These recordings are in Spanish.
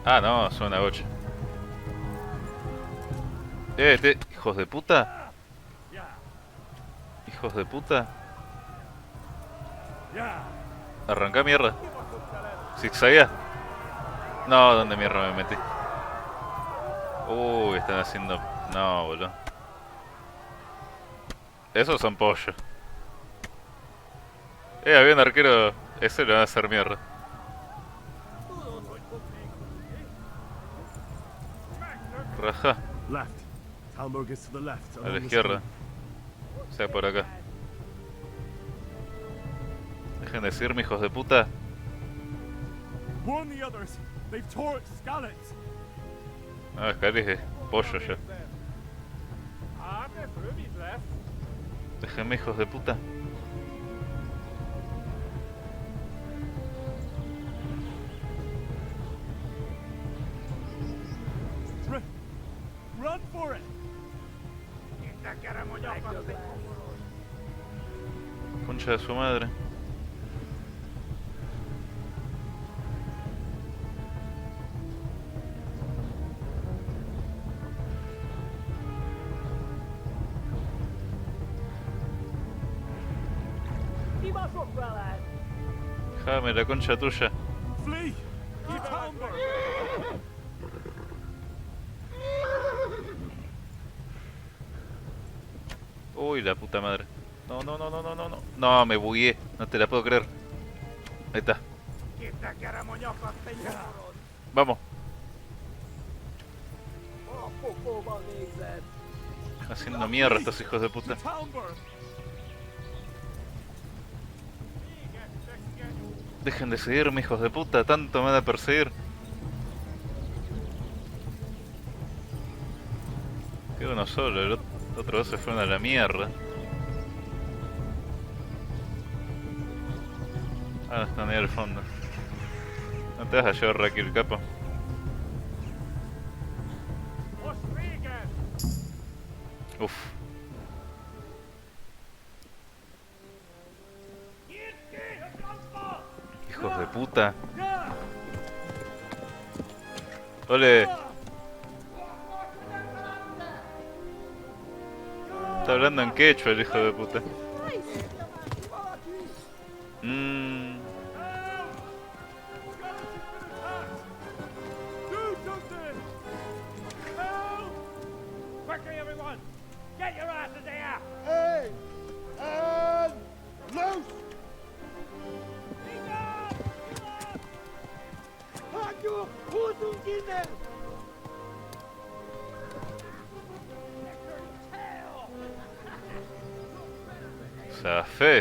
Ah, no, son una gocha. Hijos de puta. Hijos de puta. Arranca mierda. Zigzaguea. No, ¿dónde mierda me metí? Uy, están haciendo... No, boludo. Esos son pollos. Había un arquero... Ese le va a hacer mierda. Raja. Left. Talmberg is to the left, A la along the izquierda. stream. O sea, por acá. Dejen de decirme, hijos de puta. Warn the others. They've tore its scallops. No, Scalis es pollo ya. Déjenme, hijos de puta. Run for it! Concha de su madre. Déjame la concha tuya. Flee! To Talmberg! Uy, la puta madre. No, no, no, no, no, no, no. No, me bugueé. No te la puedo creer. Ahí está. Vamos. Haciendo mierda estos hijos de puta. To Talmberg! Dejen de seguirme, hijos de puta. Tanto me van a perseguir. Queda uno solo. El otro dos se fueron a la mierda. Ah, están ahí al fondo. No te vas a llevar aquí el capo. Uf. Hijos de puta. Ole. Está hablando en quechua el hijo de puta. Mmm. Do something! Help! Quickly, everyone! Get your asses here! Hey! And loose!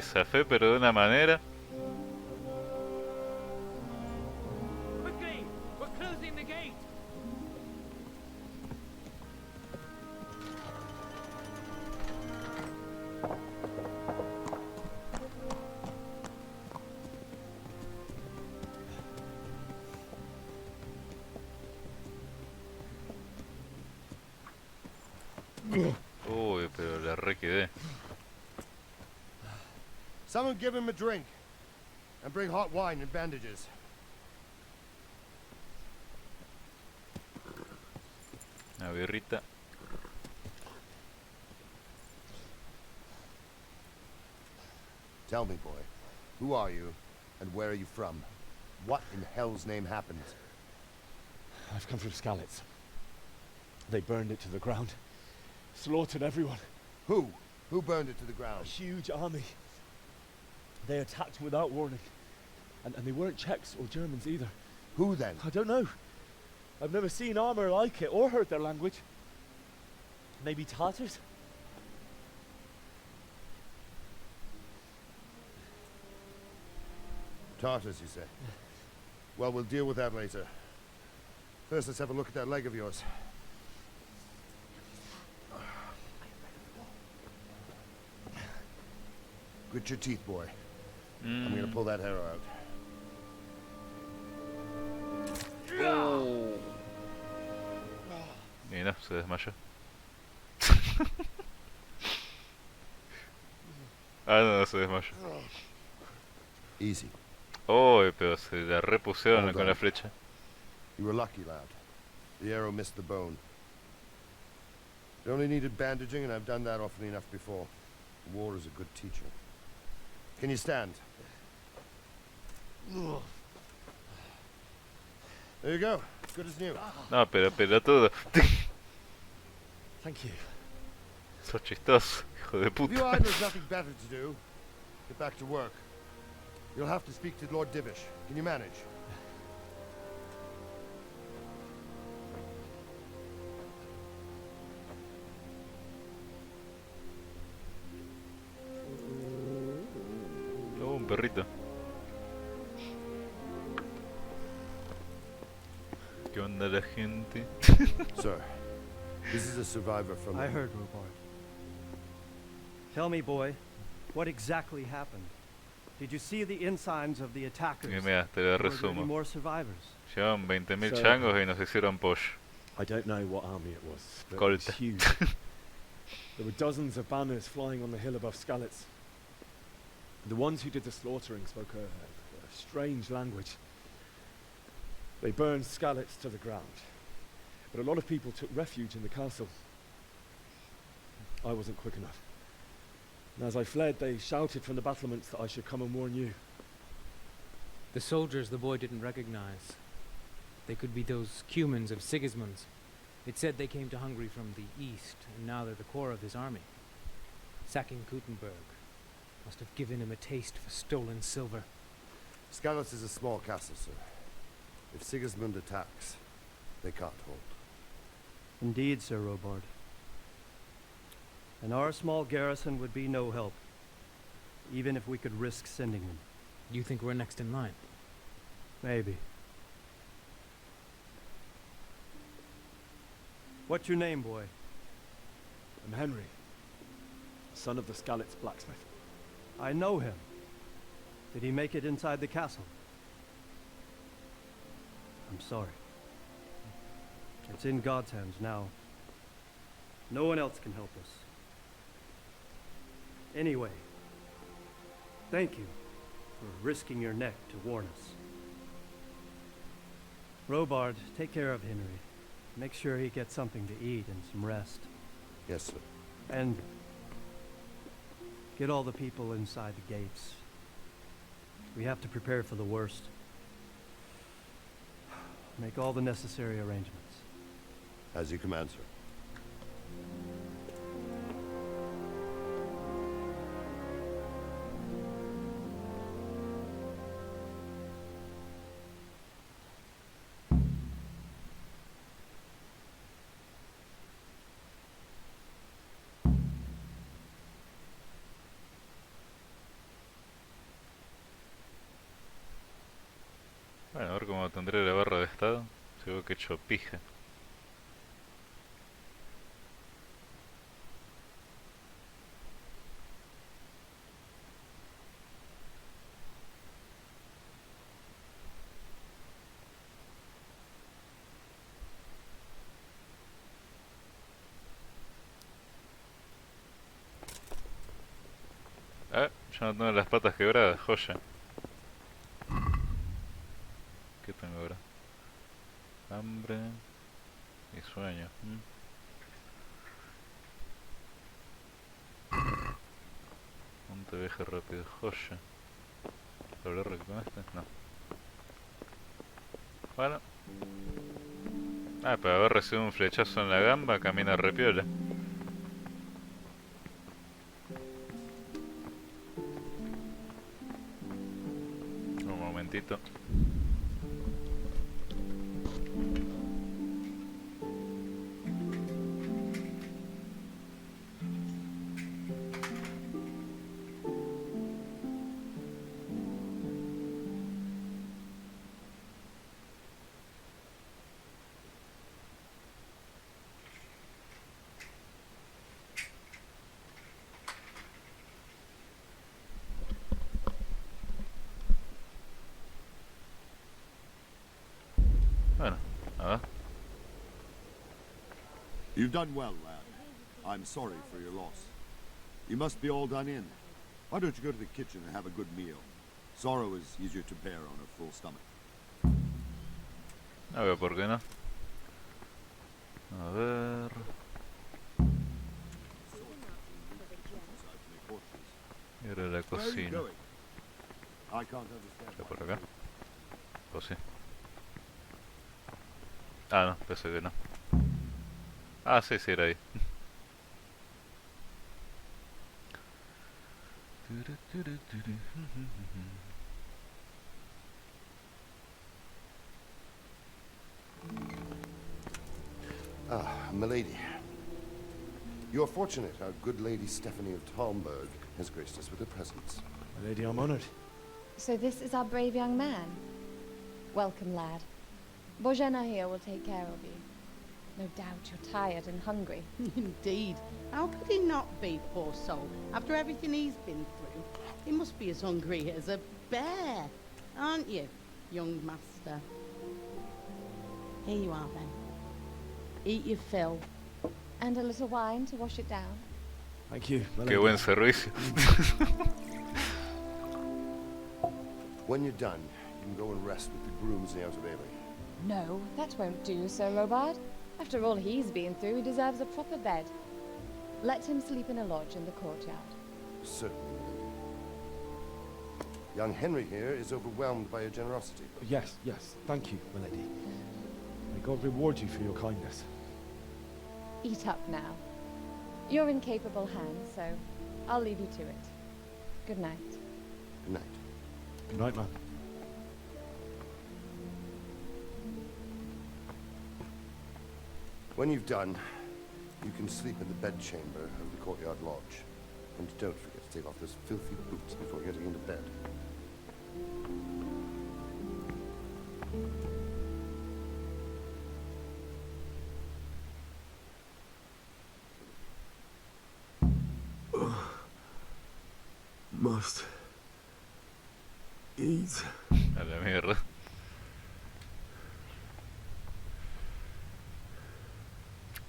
Zafé, pero de una manera. Quickly! We're closing the gate! Uy, pero la re quedé. Someone give him a drink. And bring hot wine and bandages. Una birrita. Tell me, boy, who are you, and where are you from? What in hell's name happened? I've come from Skalitz. They burned it to the ground. Slaughtered everyone. Who? Who burned it to the A ground? huge army. They attacked without warning. And they weren't Czechs or Germans either. Who then? I don't know. I've never seen armor like it or heard their language. Maybe Tatars? Tartars, you say? Well, we'll deal with that later. First, let's have a look at that leg of yours. Grit your teeth, boy. I'm gonna pull that hair out. Mira, se desmayó. Ah, no, no se desmayó. Easy. Uy, pero se la repusieron Hold con on. la flecha. You were lucky, lad. The arrow missed the bone. It only needed bandaging, and I've done that often enough before. War is a good teacher. Can you stand? There you go. Good as new. No, pero pelotudo. Thank you. Sos chistoso, hijo de If you puta. idlers nothing better to do, get back to work. You'll have to speak to Lord Divish. Can you manage? Oh, un perrito. ¿Qué onda la gente? Sir, this is a survivor from... I heard, Robard. Tell me, boy, what exactly happened? Did you see the ensigns of the attackers? Y mira, te lo Or were there any resumo. more survivors? Llevaban 20.000 So- changos y nos hicieron pollo. I don't know what army it was, but it was Colta. huge. There were dozens of banners flying on the hill above Skalitz. The ones who did the slaughtering spoke a strange language. They burned Skalitz to the ground, but a lot of people took refuge in the castle. I wasn't quick enough. And as I fled, they shouted from the battlements that I should come and warn you. The soldiers the boy didn't recognize. They could be those Cumans of Sigismund's. It said they came to Hungary from the east, and now they're the core of his army. Sacking Gutenberg must have given him a taste for stolen silver. Skalitz is a small castle, sir. If Sigismund attacks, they can't hold. Indeed, Sir Robard. And our small garrison would be no help, even if we could risk sending them. You think we're next in line? Maybe. What's your name, boy? I'm Henry, son of the Skalitz blacksmith. I know him. Did he make it inside the castle? I'm sorry. It's in God's hands now. No one else can help us. Anyway, thank you for risking your neck to warn us. Robard, take care of Henry. Make sure he gets something to eat and some rest. Yes, sir. And get all the people inside the gates. We have to prepare for the worst. Make all the necessary arrangements. As you command, sir. Bueno, a ver cómo tendré la barra de estado. Seguro que he hecho pija. Ah, ya no tengo las patas quebradas, joya. ¿Qué tengo ahora? Hambre y sueño. Ponte viaje rápido, joya. ¿Habrá con este? No. Bueno. Ah, pero haber recibido un flechazo en la gamba, camina repiola. Un momentito. Bueno, a ver. You've done well, lad. I'm sorry for your loss. You must be all done in. Why don't you go to the kitchen and have a good meal? Sorrow is easier to bear on a full stomach. A ver, ¿por qué no? A ver... Y ahora la Where are you cocina. going? I can't understand. ¿Está por acá? ¿O sí? Ah, no, pensé que no. Ah, sí, sí, era ahí. Ah, milady. You're fortunate our good lady Stephanie of Talmberg has graced us with her presence. My lady, I'm honored. So this is our brave young man. Welcome, lad. Bozhena here will take care of you. No doubt you're tired and hungry. Indeed. How could he not be, poor soul? After everything he's been through, he must be as hungry as a bear, aren't you, young master? Here you are, then. Eat your fill. And a little wine to wash it down. Thank you, my Qué lady. buen servicio. When you're done, you can go and rest with the grooms in the outer bailey. No, that won't do, Sir Robard. After all he's been through, he deserves a proper bed. Let him sleep in a lodge in the courtyard. Certainly, milady. Young Henry here is overwhelmed by your generosity. Yes, yes. Thank you, my lady. May God reward you for your kindness. Eat up now. You're in capable hands, so I'll leave you to it. Good night. Good night. Good night, man. When you've done, you can sleep in the bedchamber of the courtyard lodge. And don't forget to take off those filthy boots before getting into bed. Must eat. A la mierda.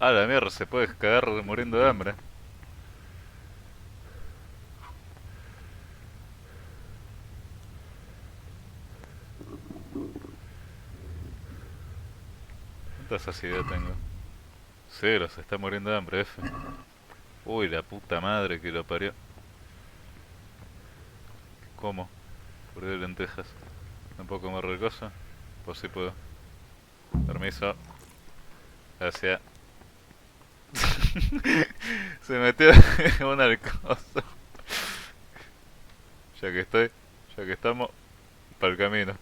A la mierda, se puede cagar muriendo de hambre. ¿Cuánta saciedad tengo? Cero, se está muriendo de hambre, F. Uy, la puta madre que lo parió. ¿Cómo? Puré de lentejas. ¿No puedo comer otra cosa? Pues sí puedo. Permiso. Gracias. Se metió en un alcozo. Ya que estamos, para el camino.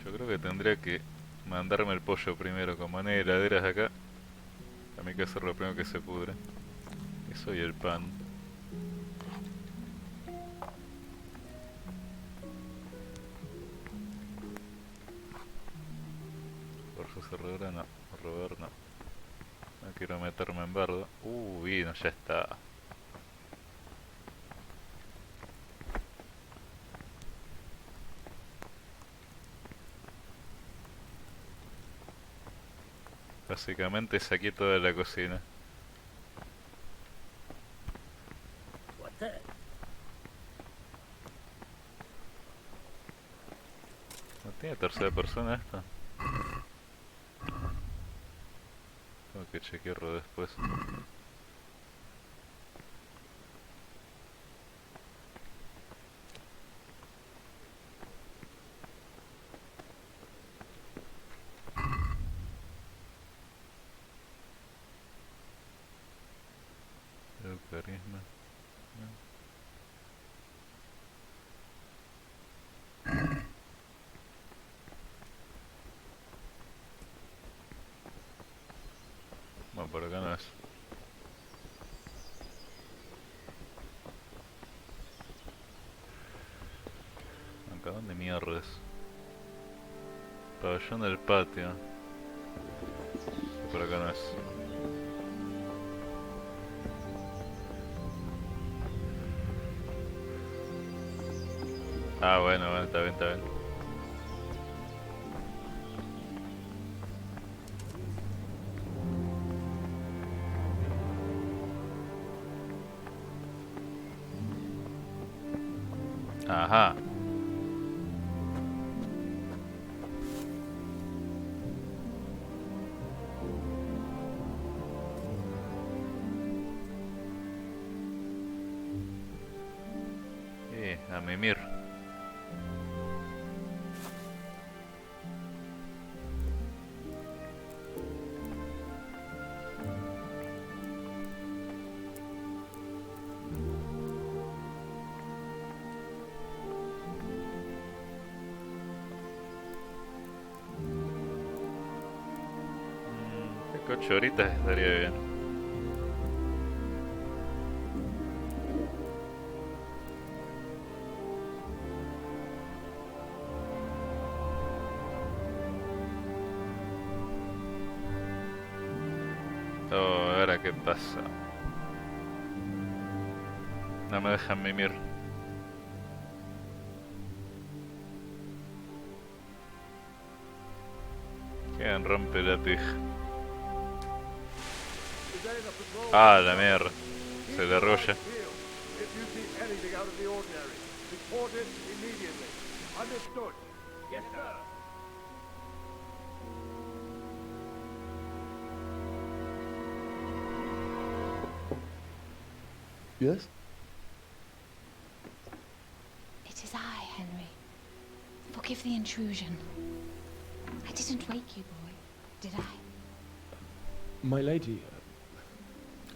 Yo creo que tendría que mandarme el pollo primero, como no hay heladeras acá. A mí hay que hacerlo primero que se pudre. Eso y el pan. Jorge Cerradura no, Robert no. No quiero meterme en bardo. Vino, ya está. Básicamente saqué toda la cocina. ¿No tiene tercera persona esto? Tengo que chequearlo después. Carisma. Bueno, por acá no es. Acá donde mierda es. Pabellón del patio. Por acá no es. Ah, bueno, bueno, está bien, está bien. Ajá. A mimir. Creo que 8 horitas estaría bien. Oh, ahora qué pasa. No me dejan mimir. ¿Quién rompe la pija? Ah, la mierda. Se le arrolla. If you see anything out of the ordinary, report it immediately. Understood? Yes, sir. Yes? It is I, Henry. Forgive the intrusion. I didn't wake you, boy, did I? My lady.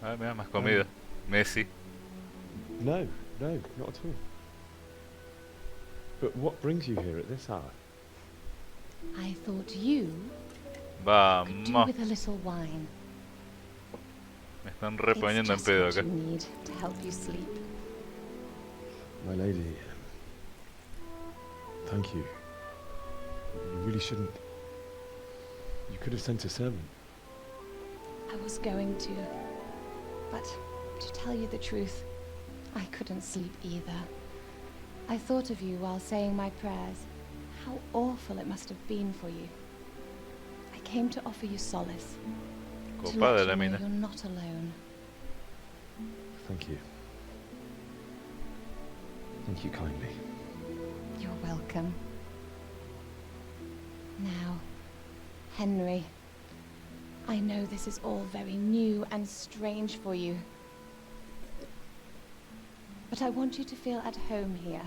Ah, mira, más comida. Messi. No, no, not at all. But what brings you here at this hour? I thought you could do Vamos. with a little wine. Me están It's reponiendo en just pedo what acá. you need to help you sleep. My lady. Thank you. You really shouldn't. You could have sent a servant. I was going to, but to tell you the truth, I couldn't sleep either. I thought of you while saying my prayers. How awful it must have been for you. I came to offer you solace. To Copada let la you know mina. you're not alone. Thank you. Thank you kindly. You're welcome. Now, Henry, I know this is all very new and strange for you. But I want you to feel at home here.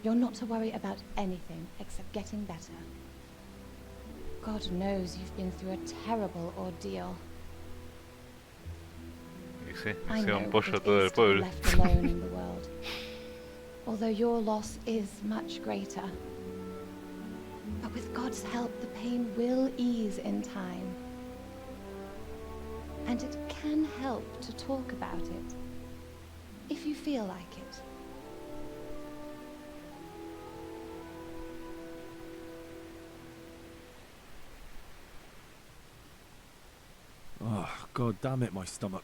You're not to worry about anything except getting better. God knows you've been through a terrible ordeal. Y sí, I me know un what pollo it todo el is to be pueblo. left alone in the world. Although your loss is much greater. But with God's help, the pain will ease in time. And it can help to talk about it, if you feel like it. Oh, God damn it, my stomach.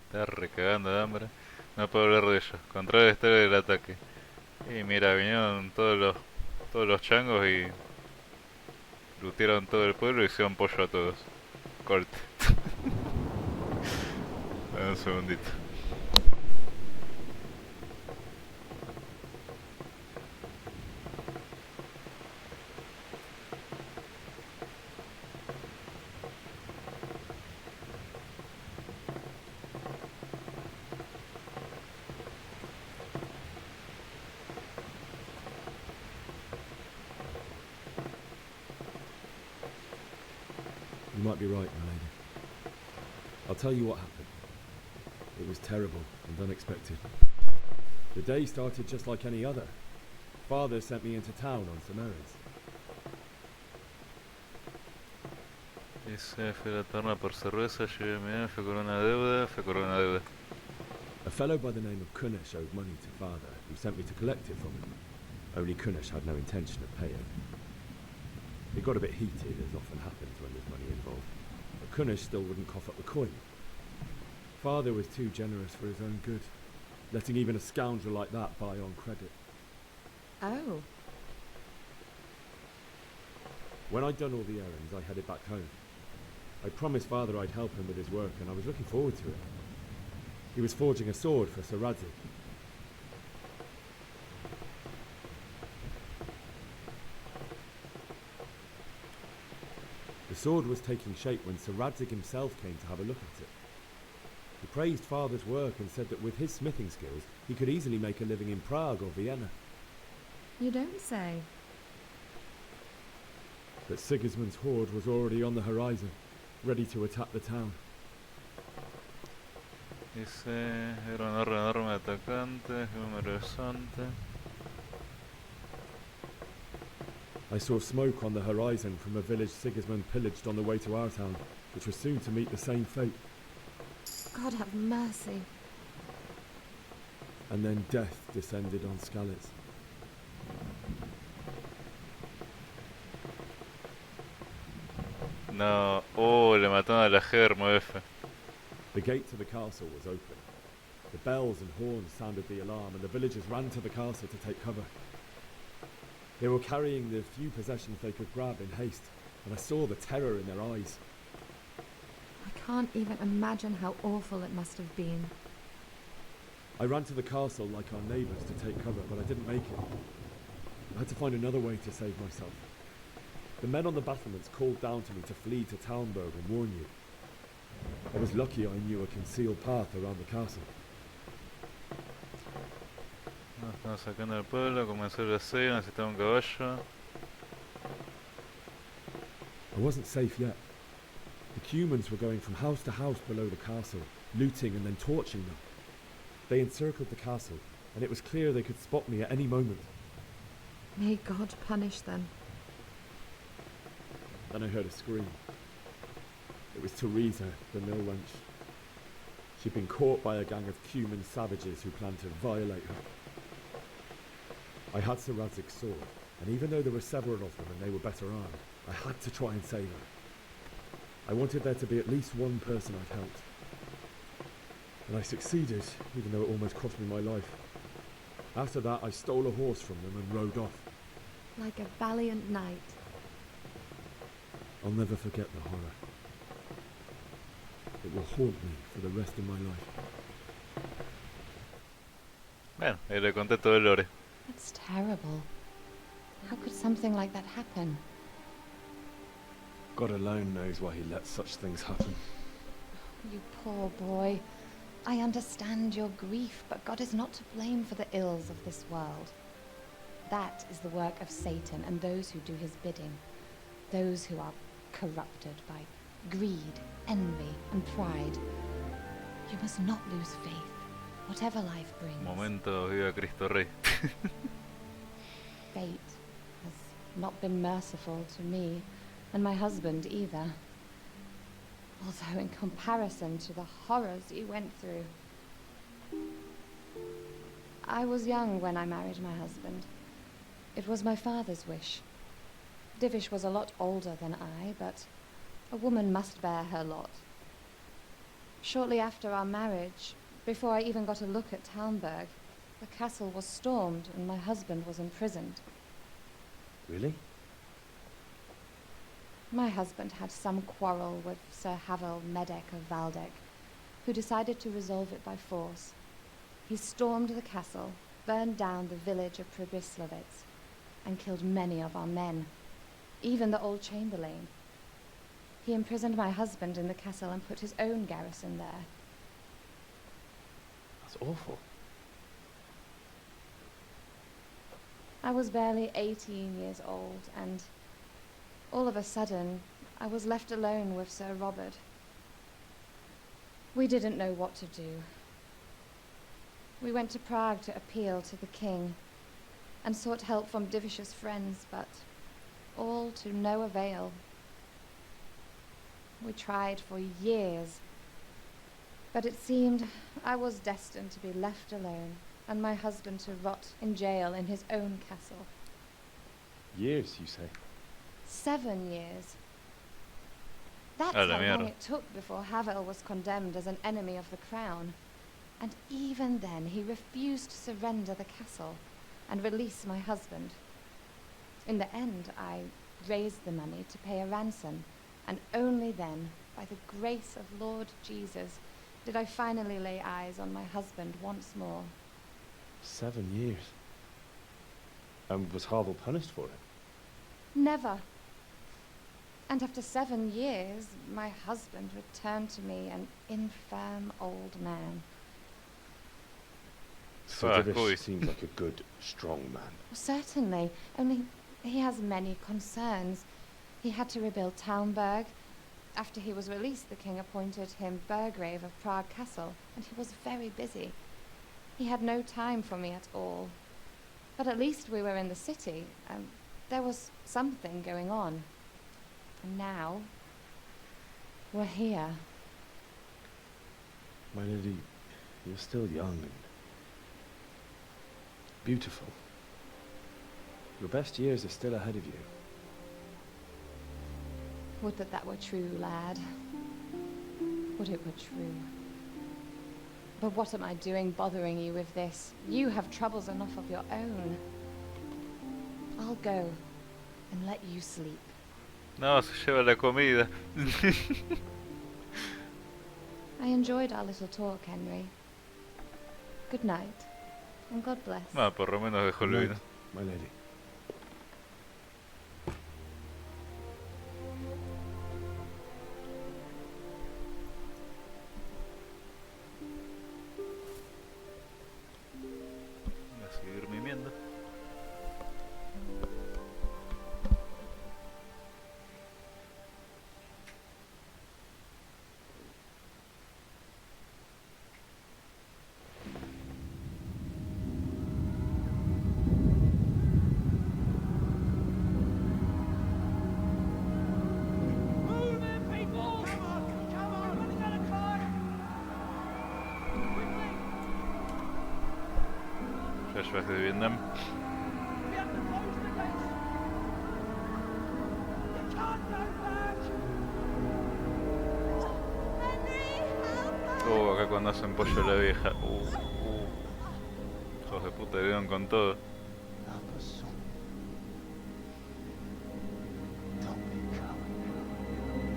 Está recagando de hambre. No puedo hablar de ello. Controla la historia del ataque. Y mira, vinieron todos los changos y lootearon todo el pueblo y hicieron pollo a todos. Corte. Dame un segundito. You might be right, my lady. I'll tell you what happened. It was terrible and unexpected. The day started just like any other. Father sent me into town on some errands. Dice, fui a la taberna por cerveza, llevé mi fue con una deuda, fue con una deuda. A fellow by the name of Kunnish owed money to father, who sent me to collect it from him. Only Kunnish had no intention of paying. It got a bit heated, as often happens when there's money involved. But Kunnish still wouldn't cough up the coin. Father was too generous for his own good. letting even a scoundrel like that buy on credit. Oh. When I'd done all the errands, I headed back home. I promised Father I'd help him with his work, and I was looking forward to it. He was forging a sword for Sir Radzig. The sword was taking shape when Sir Radzig himself came to have a look at it. He praised Father's work and said that with his smithing skills, he could easily make a living in Prague or Vienna. You don't say. But Sigismund's horde was already on the horizon, ready to attack the town. Dice, era un horda enorme de atacantes, número horizonte. I saw smoke on the horizon from a village Sigismund pillaged on the way to our town, which was soon to meet the same fate. God have mercy. And then death descended on Skalitz. No, oh, le mataron a la Germo, F. The gate to the castle was open. The bells and horns sounded the alarm, and the villagers ran to the castle to take cover. They were carrying the few possessions they could grab in haste, and I saw the terror in their eyes. I can't even imagine how awful it must have been. I ran to the castle like our neighbours to take cover, but I didn't make it. I had to find another way to save myself. The men on the battlements called down to me to flee to Talmberg and warn you. I was lucky I knew a concealed path around the castle. No, estamos sacando el pueblo, comenzó el asedio, necesitaba un caballo. I wasn't safe yet. The Cumans were going from house to house below the castle, looting and then torching them. They encircled the castle, and it was clear they could spot me at any moment. May God punish them. Then I heard a scream. It was Teresa, the mill wench. She'd been caught by a gang of Cuman savages who planned to violate her. I had Sir Radzig's sword, and even though there were several of them and they were better armed, I had to try and save her. I wanted there to be at least one person I'd helped. And I succeeded, even though it almost cost me my life. After that, I stole a horse from them and rode off. Like a valiant knight. I'll never forget the horror. It will haunt me for the rest of my life. Bueno, ahí le conté todo el lore. That's terrible. How could something like that happen? God alone knows why he lets such things happen. You poor boy. I understand your grief, but God is not to blame for the ills of this world. That is the work of Satan and those who do his bidding. Those who are corrupted by greed, envy, and pride. You must not lose faith, whatever life brings. Momento, viva Cristo Rey. Fate has not been merciful to me, and my husband either. Although in comparison to the horrors you went through. I was young when I married my husband. It was my father's wish. Divish was a lot older than I, but a woman must bear her lot. Shortly after our marriage, before I even got a look at Talmberg, the castle was stormed and my husband was imprisoned. Really? My husband had some quarrel with Sir Havel Medek of Valdek, who decided to resolve it by force. He stormed the castle, burned down the village of Pribyslavitz, and killed many of our men, even the old chamberlain. He imprisoned my husband in the castle and put his own garrison there. That's awful. I was barely 18 years old, and all of a sudden, I was left alone with Sir Robert. We didn't know what to do. We went to Prague to appeal to the king, and sought help from Divish's friends, but all to no avail. We tried for years, but it seemed I was destined to be left alone, and my husband to rot in jail in his own castle. Years, you say? 7 years. That's A la how long mierda. it took before Havel was condemned as an enemy of the crown. And even then, he refused to surrender the castle and release my husband. In the end, I raised the money to pay a ransom, and only then, by the grace of Lord Jesus, did I finally lay eyes on my husband once more. 7 years. And was Harville punished for it? Never. And after 7 years, my husband returned to me an infirm old man. So Ah, Divish cool. seems like a good, strong man. Certainly, only he has many concerns. He had to rebuild Talmberg. After he was released, the king appointed him Burgrave of Prague Castle, and he was very busy. He had no time for me at all. But at least we were in the city, and there was something going on. And now, we're here. My lady, you're still young and beautiful. Your best years are still ahead of you. Would that that were true, lad. Would it were true. But what am I doing bothering you with this? You have troubles enough of your own. I'll go and let you sleep. No, se lleva la comida. I enjoyed our little talk, Henry. Good night, and God bless. No, por lo menos dejó el Good vino. night, my lady. Voy a seguir mimiendo. Flashback de Vietnam. Oh, acá cuando hacen pollo a la vieja. Hijos de puta, dieron con todo.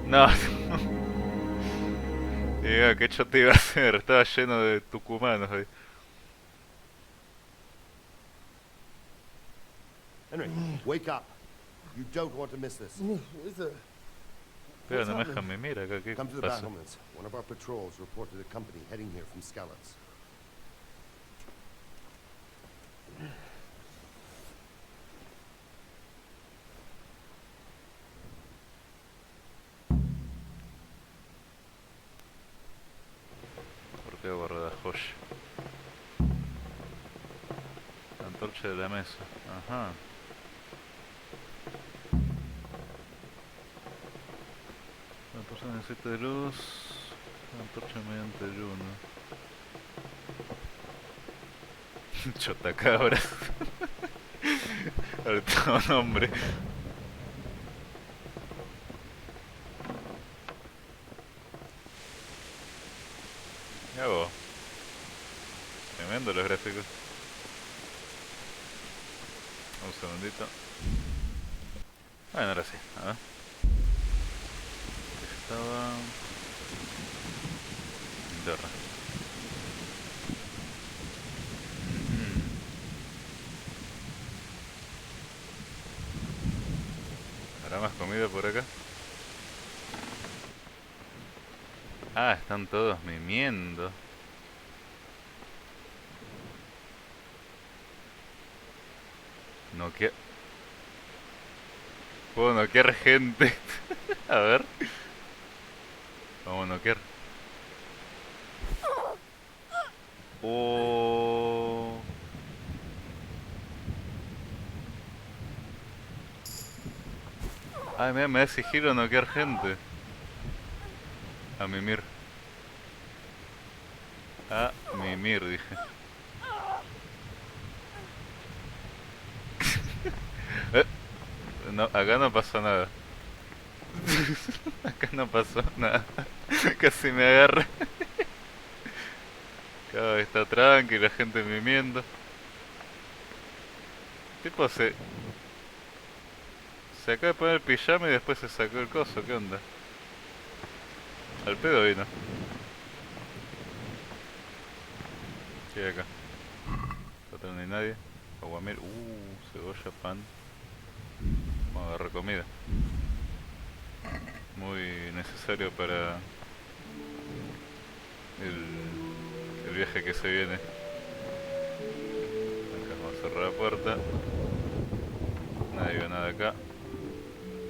No. Diga, qué chote iba a hacer. Estaba lleno de tucumanos ahí. Henry, wake up. You don't want to miss this. Pero no me dejan mimir acá. ¿Qué Come to the pasa? battlements. One of our patrols reported a company heading here from Skalitz. ¿Por qué guarda joya? La antorcha de la mesa. Ajá. La persona necesita de luz. La antorcha mediante ayuno. Chotacabras. Alto nombre. Ya vos. Tremendo los gráficos. Un segundito. Bueno, ahora sí. A ver. Estaba... Torre. ¿Habrá más comida por acá? Ah, están todos mimiendo. Noquear. Puedo noquear gente. A ver. Vamos a noquear. Oh. Ay, mira, me da sigilo noquear gente. A mimir. A mimir, dije. No, acá no pasó nada. Acá no pasó nada. Casi me agarra. Cada vez está tranqui, la gente mimiendo. Tipo se acaba de poner el pijama y después se sacó el coso, ¿qué onda? Al pedo vino. ¿Qué hay acá? Total no hay nadie. Aguamir, cebolla, pan. Vamos a agarrar comida. Muy necesario para el viaje que se viene. Acá vamos a cerrar la puerta. Nadie ve nada acá.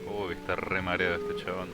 Uy, está re mareado este chabón.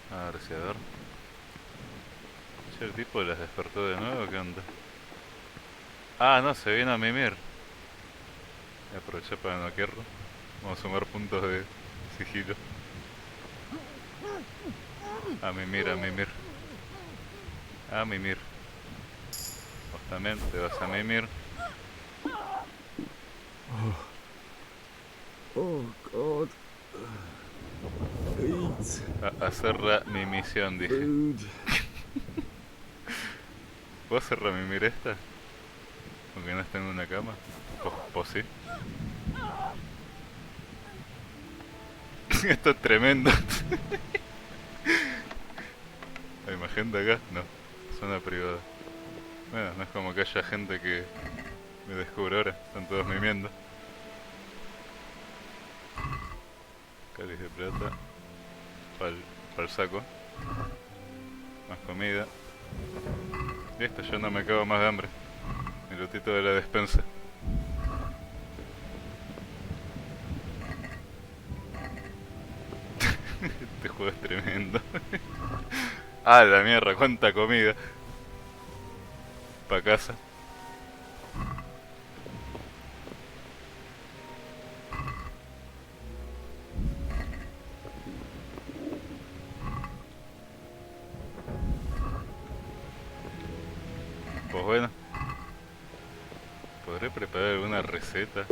A ver si a ver. Che, el tipo las despertó de nuevo, ¿qué onda? Ah, no, se viene a mimir. Aproveché para noquearlo. Vamos a sumar puntos de sigilo. A mimir, a mimir. A mimir. Vos también te vas a mimir. Oh, God. A hacer mi misión, dije. Food. ¿Puedo hacer la mimir esta? Aunque no esté en una cama. Pues sí. Esto es tremendo. ¿Hay más gente acá? No. Zona privada. Bueno, no es como que haya gente que me descubra ahora. Están todos mimiendo. Cáliz de plata. Pa'l saco. Más comida. Listo, yo no me cago más de hambre. El lotito de la despensa. Este juego es tremendo. Ah, la mierda, cuánta comida. Pa' casa. Pues bueno. ¿Podré preparar alguna receta?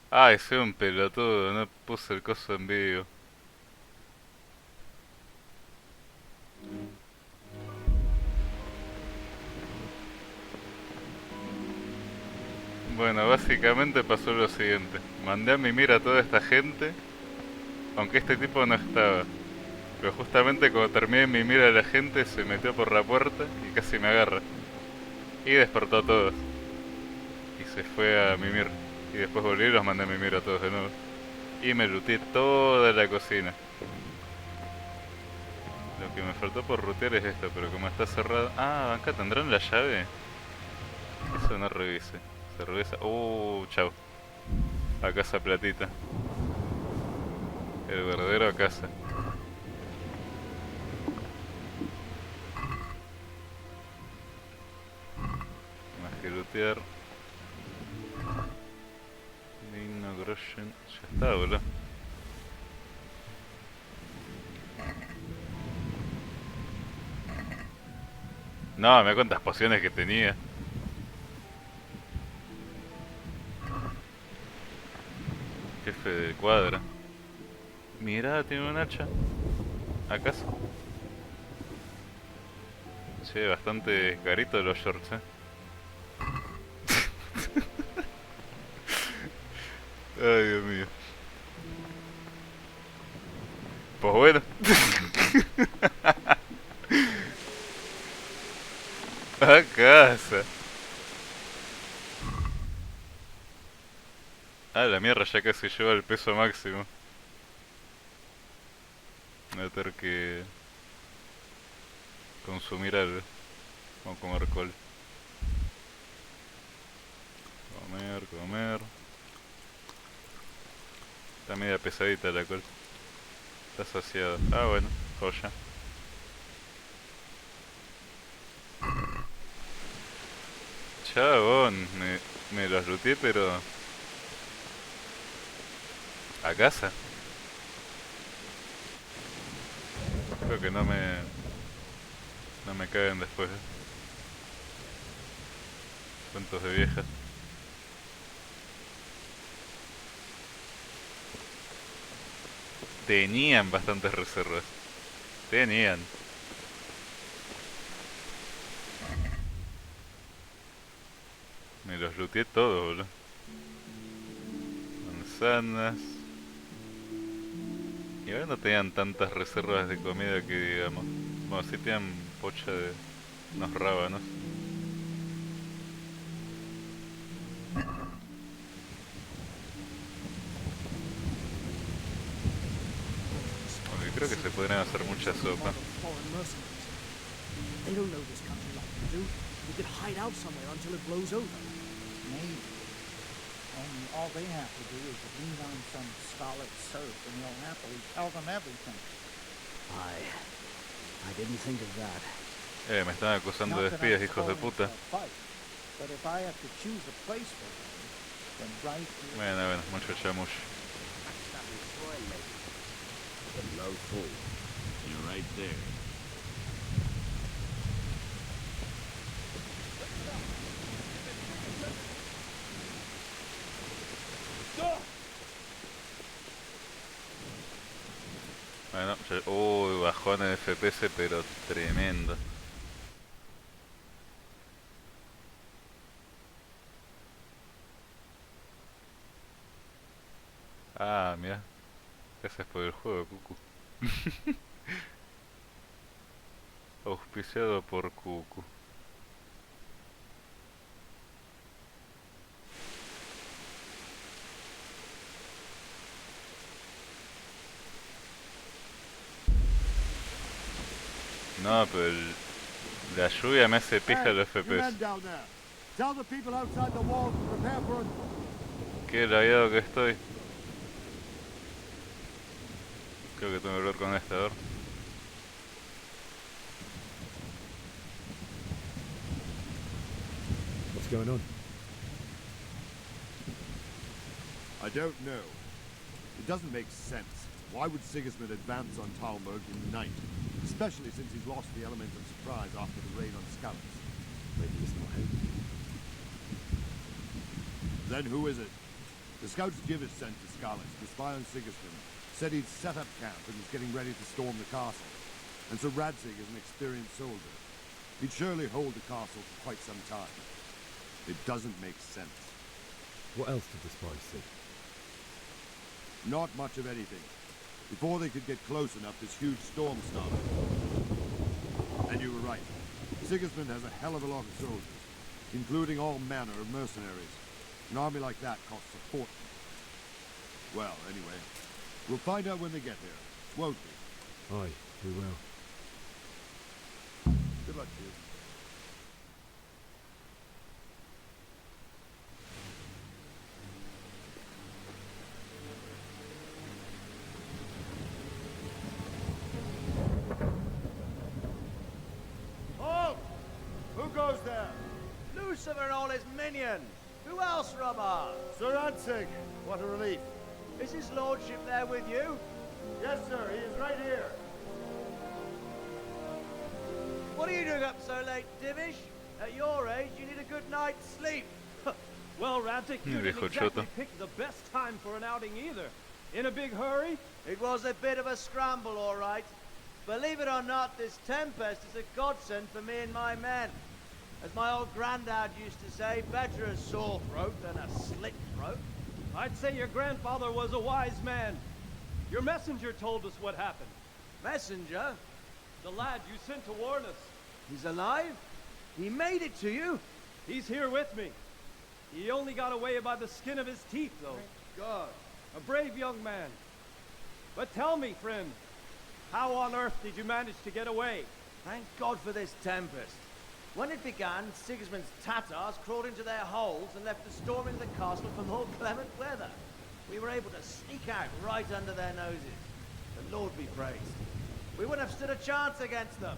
Ay, soy un pelotudo, no puse el coso en vivo. Bueno, básicamente pasó lo siguiente. Mandé a mimir a toda esta gente, aunque este tipo no estaba. Pero justamente cuando terminé de mimir a la gente, se metió por la puerta y casi me agarra. Y despertó a todos. Y se fue a mimir. Y después volví y los mandé a mimir a todos de nuevo. Y me luteé toda la cocina. Lo que me faltó por rutear es esto, pero como está cerrado... Ah, acá tendrán la llave. Eso no revise. Se revisa... chau. A casa platita. El verdadero a casa. Más que lootear. Digno Grosjen. Ya está, boludo. No, me cuántas pociones que tenía. Jefe de cuadra. Mirá, tiene un hacha. ¿Acaso? Che, bastante carito los shorts, Ay, Dios mío. Pues bueno. A casa. Ah, la mierda, ya casi lleva el peso máximo. Voy a tener que consumir algo. Vamos a comer col. Comer, comer. Está media pesadita la col. Está saciada. Ah, bueno, joya. Chabón, me los luteé, pero a casa. Creo que no me caen después. Cuentos de viejas. Tenían bastantes reservas. Tenían. Me los luteé todos, boludo. Manzanas. Y ahora no tenían tantas reservas de comida que digamos. Bueno, sí tenían pocha de unos rábanos. Aunque creo que se podrían hacer mucha sopa. They don't know this country like we do. We could hide out somewhere until it blows over. Maybe. Only all they have to do is lean on some stolid serf and he'll happily tell them everything. I didn't think of that. Me están acusando de Not that espías, I'm hijos de calling puta. for a fight, but if I have to choose a place for them, then right here. Bueno, mucho chamush. The low full. You're right there. Bueno, uy, bajón de FPS, pero tremendo. Ah, mira. Gracias por el juego, Cucu. Auspiciado por Cucu. No, pero la lluvia me hace pija los You men FPS. down there. Tell the people outside the walls to prepare for an... Qué lagueado que estoy. Creo que tengo que hablar con este, a ver. What's going on? I don't know. It doesn't make sense. Why would Sigismund advance on Talmberg in the night? Especially since he's lost the element of surprise after the raid on Scouts. Maybe it's not him. Then who is it? The Scouts Gibbous sent to Skalitz to spy on Sigismund. Said he'd set up camp and was getting ready to storm the castle. And so Radzig is an experienced soldier. He'd surely hold the castle for quite some time. It doesn't make sense. What else did the spies see? Not much of anything. Before they could get close enough, this huge storm started. And you were right. Sigismund has a hell of a lot of soldiers, including all manner of mercenaries. An army like that costs a fortune. Well, anyway, we'll find out when they get here, won't we? Aye, we will. Good luck to you. Halt! Who goes there? Lucifer and all his minions. Who else, Rubber? Sir Radzig. What a relief. Is his lordship there with you? Yes, sir. He is right here. What are you doing up so late, Divish? At your age, you need a good night's sleep. Well, Radzig, you didn't Viejo exactly choto. pick the best time for an outing either. In a big hurry? It was a bit of a scramble, all right. Believe it or not, this tempest is a godsend for me and my men. As my old granddad used to say, better a sore throat than a slit throat. I'd say your grandfather was a wise man. Your messenger told us what happened. Messenger? The lad you sent to warn us. He's alive? He made it to you? He's here with me. He only got away by the skin of his teeth, though. Good. A brave young man. But tell me, friend, how on earth did you manage to get away? Thank God for this tempest. When it began, Sigismund's Tatars crawled into their holes and left us storming the castle for more clement weather. We were able to sneak out right under their noses. The Lord be praised. We wouldn't have stood a chance against them.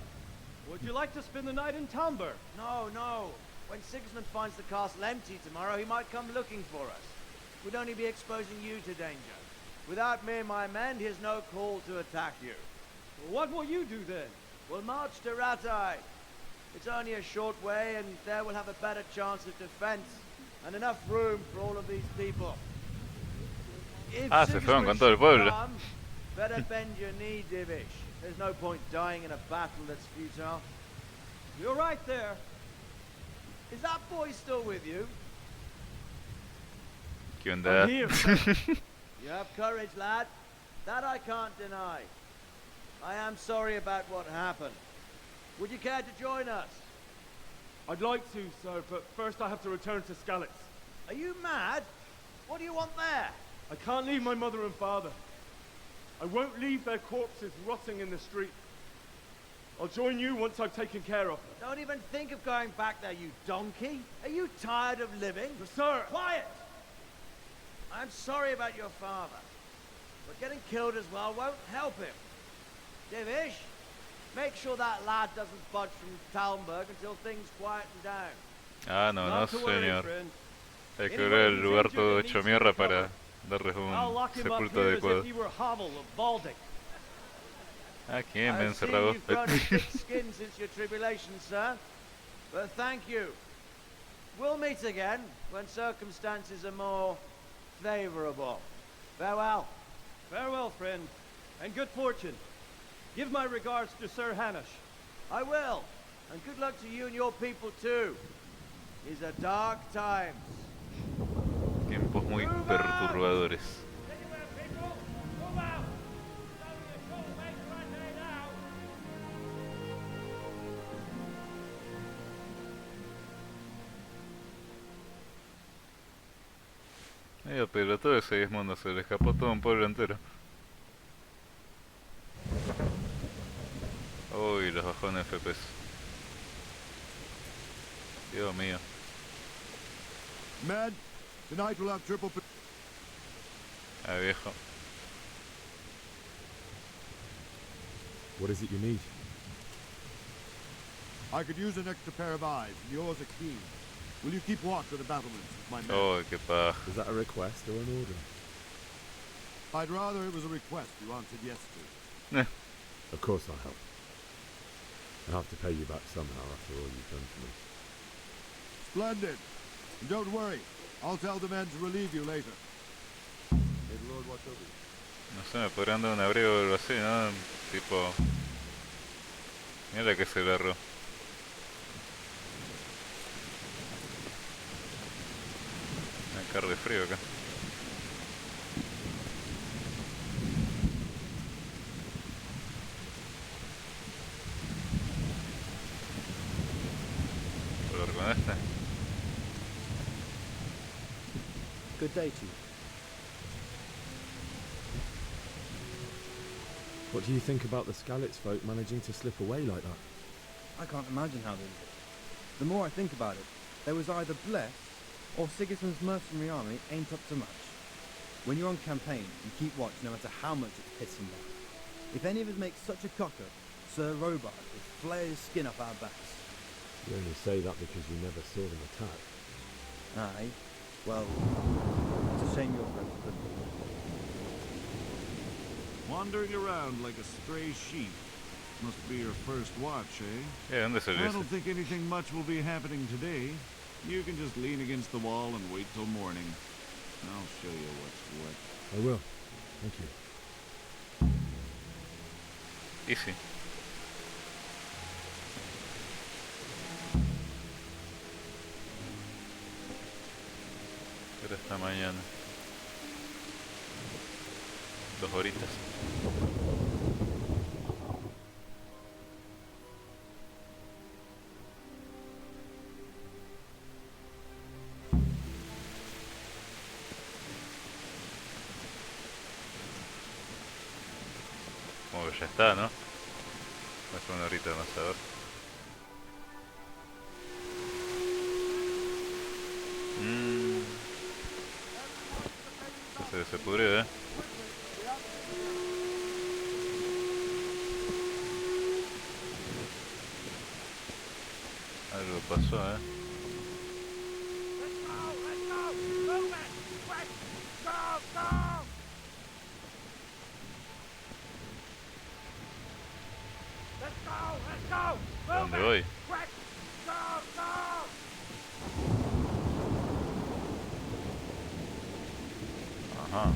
Would you like to spend the night in Talmberg? No, no. When Sigismund finds the castle empty tomorrow, he might come looking for us. We'd only be exposing you to danger. Without me and my men, he has no call to attack you. What will you do then? We'll march to Ratai. It's only a short way, and there we'll have a better chance of defense and enough room for all of these people. If Se fueron con Sigismund todo el should pueblo. come, better bend your knee, Divish. There's no point dying in a battle that's futile. You're right there. Is that boy still with you? ¿Qué onda? I'm here, sir. You have courage, lad. That I can't deny. I am sorry about what happened. Would you care to join us? I'd like to, sir, but first I have to return to Skalitz. Are you mad? What do you want there? I can't leave my mother and father. I won't leave their corpses rotting in the street. I'll join you once I've taken care of them. Don't even think of going back there, you donkey. Are you tired of living? Sir! Quiet! I'm sorry about your father, but getting killed as well won't help him. Divish, make sure that lad doesn't budge from Talmberg until things quieten down. Ah, no, no, Not to worry, señor. friend. Hay que ver el lugar todo hecho mierda para darles I'll un lock him up sepulto here as if adecuado. he were Havel of Balding. ¿A quién me he I've seen encerrado? you've grown a thick skin since your tribulation, sir. But thank you. We'll meet again when circumstances are more favorable. Farewell. Farewell, friend, and good fortune. Give my regards to Sir Hanush. I will. And good luck to you and your people too. These are dark times. Tiempos muy perturbadores. Medio pelotudo ese Desmondo, se le escapó todo un pueblo entero. Uy, los bajones FPS. Dios mío. Men, tonight we'll have triple... Ah, viejo. What is it you need? I could use an extra pair of eyes, and yours are keen. Will you keep watch of the battlements with my men? Oh, qué paja. Is that a request or an order? I'd rather it was a request you answered yes to. Of course I'll help. I'll have to pay you back somehow after all you've done for me. Splendid. And don't worry, I'll tell the men to relieve you later. May the Lord watch over you. No sé, me podrían dar un abrigo o algo así, ¿no? Tipo... Mira que se agarró. Me cago de frío acá. Color con este. Good day to you. What do you think about the Skalitz folk managing to slip away like that? I can't imagine how they did it. The more I think about it, they was either blessed, or Sigismund's mercenary army ain't up to much. When you're on campaign, you keep watch no matter how much it's pissing down. If any of us make such a cock-up, Sir Robart will flare his skin up our backs. You only say that because you never saw them attack. Aye. Well, it's a shame your friends couldn't. Wandering around like a stray sheep. Must be your first watch, eh? ¿Dónde salió I ese? don't think anything much will be happening today. You can just lean against the wall and wait till morning. I'll show you what's what. I will. Thank you. Easy. Pero esta mañana. 2 horitas. pues ya está, ¿no? Hace una horita más a ver. Se pudrió, Algo pasó, ¿Dónde voy? Ajá.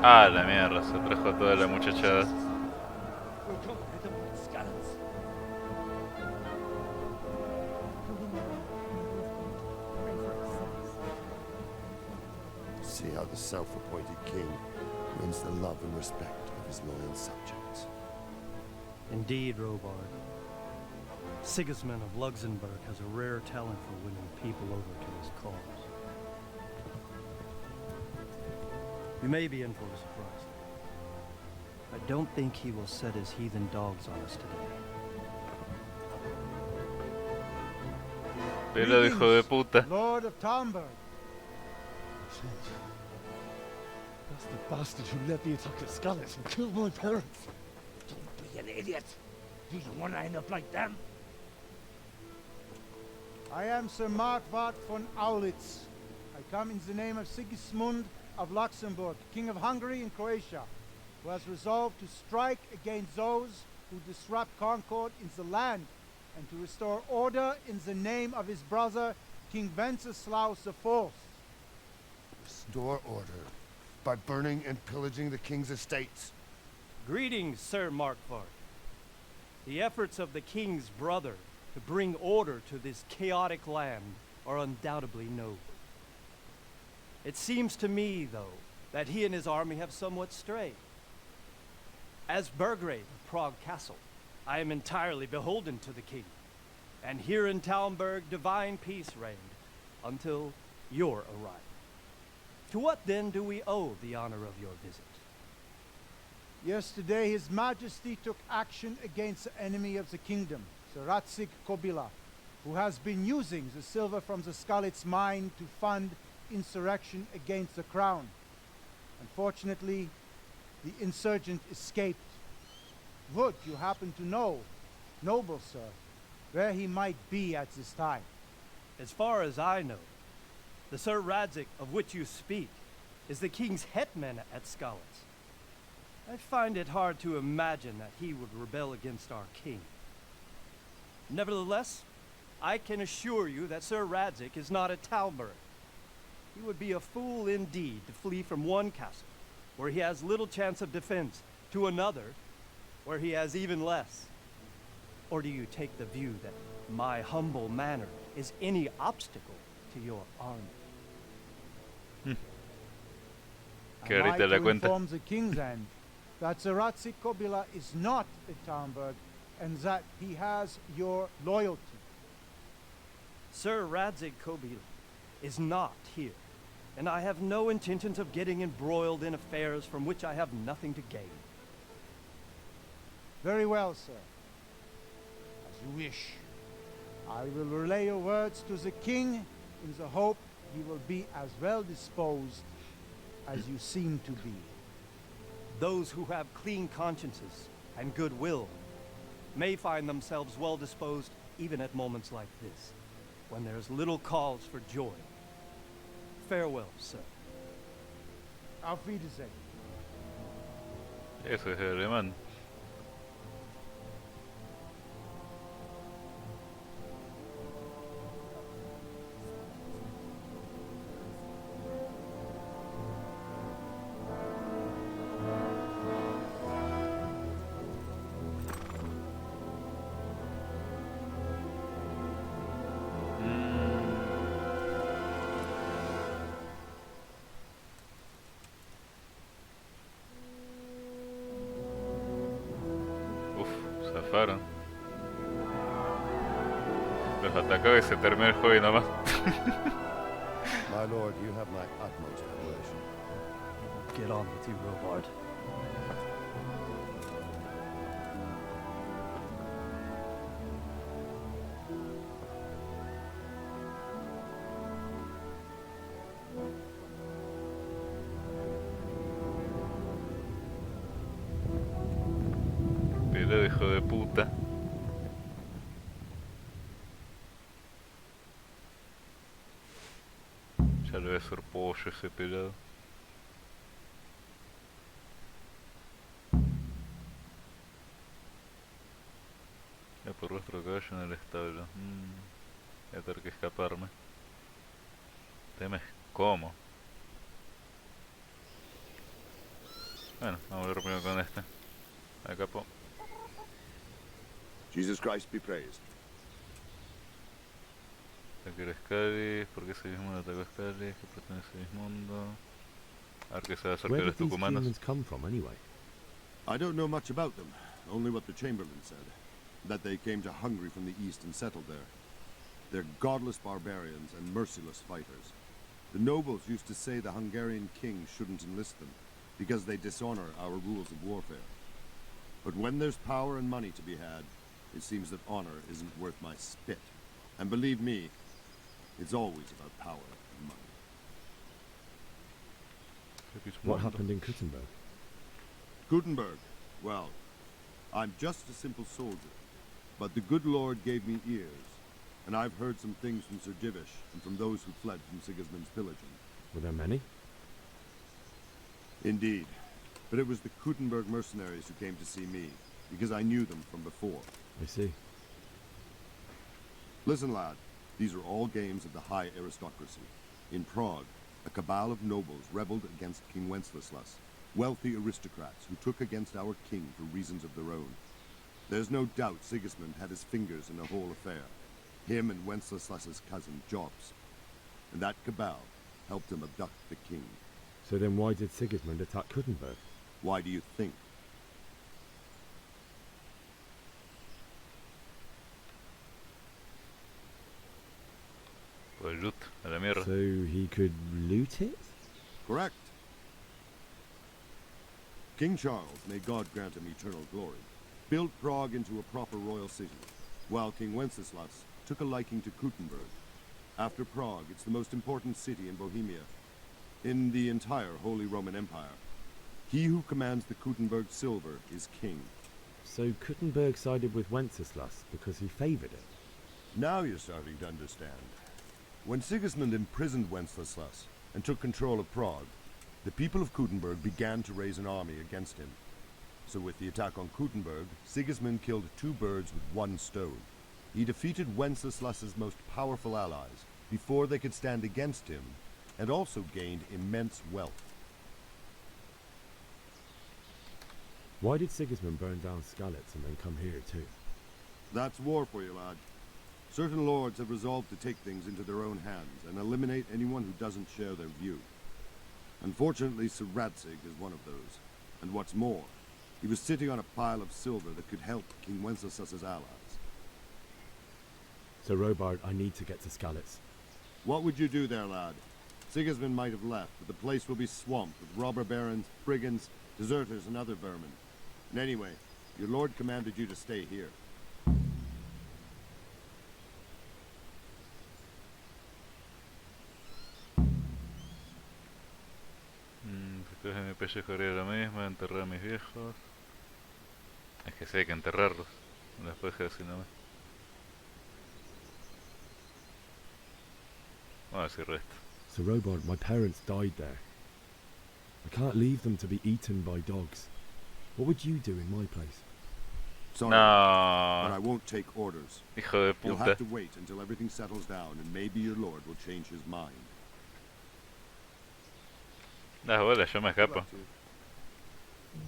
Ah, la mierda, se trajo toda la muchachada. See how the self-appointed king wins the love and respect of his loyal subjects. Indeed, Robard. Sigismund of Luxembourg has a rare talent for winning people over to his cause. We may be in for a surprise. I don't think he will set his heathen dogs on us today. Velo, hijo de puta. Lord of Talmberg. That's the bastard who led the attack at Scarlet and killed my parents. Don't be an idiot. You don't want to end up like them. I am Sir Markvart von Aulitz. I come in the name of Sigismund of Luxembourg, King of Hungary and Croatia, who has resolved to strike against those who disrupt concord in the land and to restore order in the name of his brother, King Wenceslaus IV. Restore order by burning and pillaging the king's estates. Greetings, Sir Markvart. The efforts of the king's brother to bring order to this chaotic land are undoubtedly noble. It seems to me, though, that he and his army have somewhat strayed. As Burgrave of Prague Castle, I am entirely beholden to the king, and here in Talmberg divine peace reigned until your arrival. To what then do we owe the honor of your visit? Yesterday, His Majesty took action against the enemy of the kingdom, Sir Ratsig Kobila, who has been using the silver from the Skalitz mine to fund insurrection against the crown. Unfortunately, the insurgent escaped. Would you happen to know, noble sir, where he might be at this time? As far as I know, the Sir Radzik of which you speak is the king's hetman at Skalitz. I find it hard to imagine that he would rebel against our king. Nevertheless, I can assure you that Sir Radzik is not at Talmberg. He would be a fool indeed to flee from one castle, where he has little chance of defense, to another, where he has even less. Or do you take the view that my humble manner is any obstacle to your army? Que Am I ahorita to la cuenta. inform the king's end that Sir Ratsig Kobila is not at Talmberg and that he has your loyalty? Sir Radzik Kobila is not here, and I have no intentions of getting embroiled in affairs from which I have nothing to gain. Very well, sir. As you wish. I will relay your words to the king in the hope he will be as well disposed as you seem to be. Those who have clean consciences and goodwill may find themselves well disposed even at moments like this, when there's little cause for joy. Farewell, sir. Auf Wiedersehen. Eso es alemán. zafaron. Los atacaba y se terminó el juego y nomás. My lord, you have my utmost admiration. Get on with you, Robard. Pero hijo de puta. Ya le voy a hacer pollo ese pelado. Ya por vuestro caballo en el establo. Voy a tener que escaparme. Temes cómo. Bueno, vamos a ver primero con este. Acá po. Jesus Christ be praised. Ataque a Scalis, ¿por qué Sigismundo atacó a Scalis? ¿Qué pertenece a Sigismundo? A ver qué se va a hacer de los tucumanos. come from anyway? I don't know much about them, only what the Chamberlain said. That they came to Hungary from the east and settled there. They're godless barbarians and merciless fighters. The nobles used to say the Hungarian king shouldn't enlist them, because they dishonor our rules of warfare. But when there's power and money to be had, it seems that honor isn't worth my spit. And believe me, it's always about power and money. What happened in Kuttenberg? Gutenberg, well, I'm just a simple soldier, but the good Lord gave me ears, and I've heard some things from Sir Divish and from those who fled from Sigismund's pillaging. Were there many? Indeed, but it was the Gutenberg mercenaries who came to see me, because I knew them from before. I see. Listen, lad, these are all games of the high aristocracy. In Prague, a cabal of nobles rebelled against King Wenceslas, wealthy aristocrats who took against our king for reasons of their own. There's no doubt Sigismund had his fingers in the whole affair. Him and Wenceslas's cousin, Jobs. And that cabal helped him abduct the king. So then why did Sigismund attack Kuttenberg? Why do you think? Pues loot, a la mierda. So he could loot it? Correct. King Charles, may God grant him eternal glory, built Prague into a proper royal city, while King Wenceslas took a liking to Kuttenberg. After Prague, it's the most important city in Bohemia, in the entire Holy Roman Empire. He who commands the Kuttenberg silver is king. So Kuttenberg sided with Wenceslas because he favored it? Now you're starting to understand. When Sigismund imprisoned Wenceslas and took control of Prague, the people of Kuttenberg began to raise an army against him. So with the attack on Kuttenberg, Sigismund killed two birds with one stone. He defeated Wenceslas's most powerful allies before they could stand against him, and also gained immense wealth. Why did Sigismund burn down Skalitz and then come here too? That's war for you, lad. Certain lords have resolved to take things into their own hands and eliminate anyone who doesn't share their view. Unfortunately, Sir Radzig is one of those. And what's more, he was sitting on a pile of silver that could help King Wenceslas's allies. So Robard, I need to get to Skalitz. What would you do there, lad? Sigismund might have left, but the place will be swamped with robber barons, brigands, deserters, and other vermin. And anyway, your lord commanded you to stay here. Recoge mi pellejo haría lo mismo, enterrar a mis viejos. Es que sí, hay que enterrarlos. Después de así nomás. Vamos a decir resto. So Robard, my parents died there. I can't leave them to be eaten by dogs. What would you do in my place? Sorry, No. but I won't take orders. Hijo de You'll puta. have to wait until everything settles down, and maybe your lord will change his mind. Das bola, yo me escapo.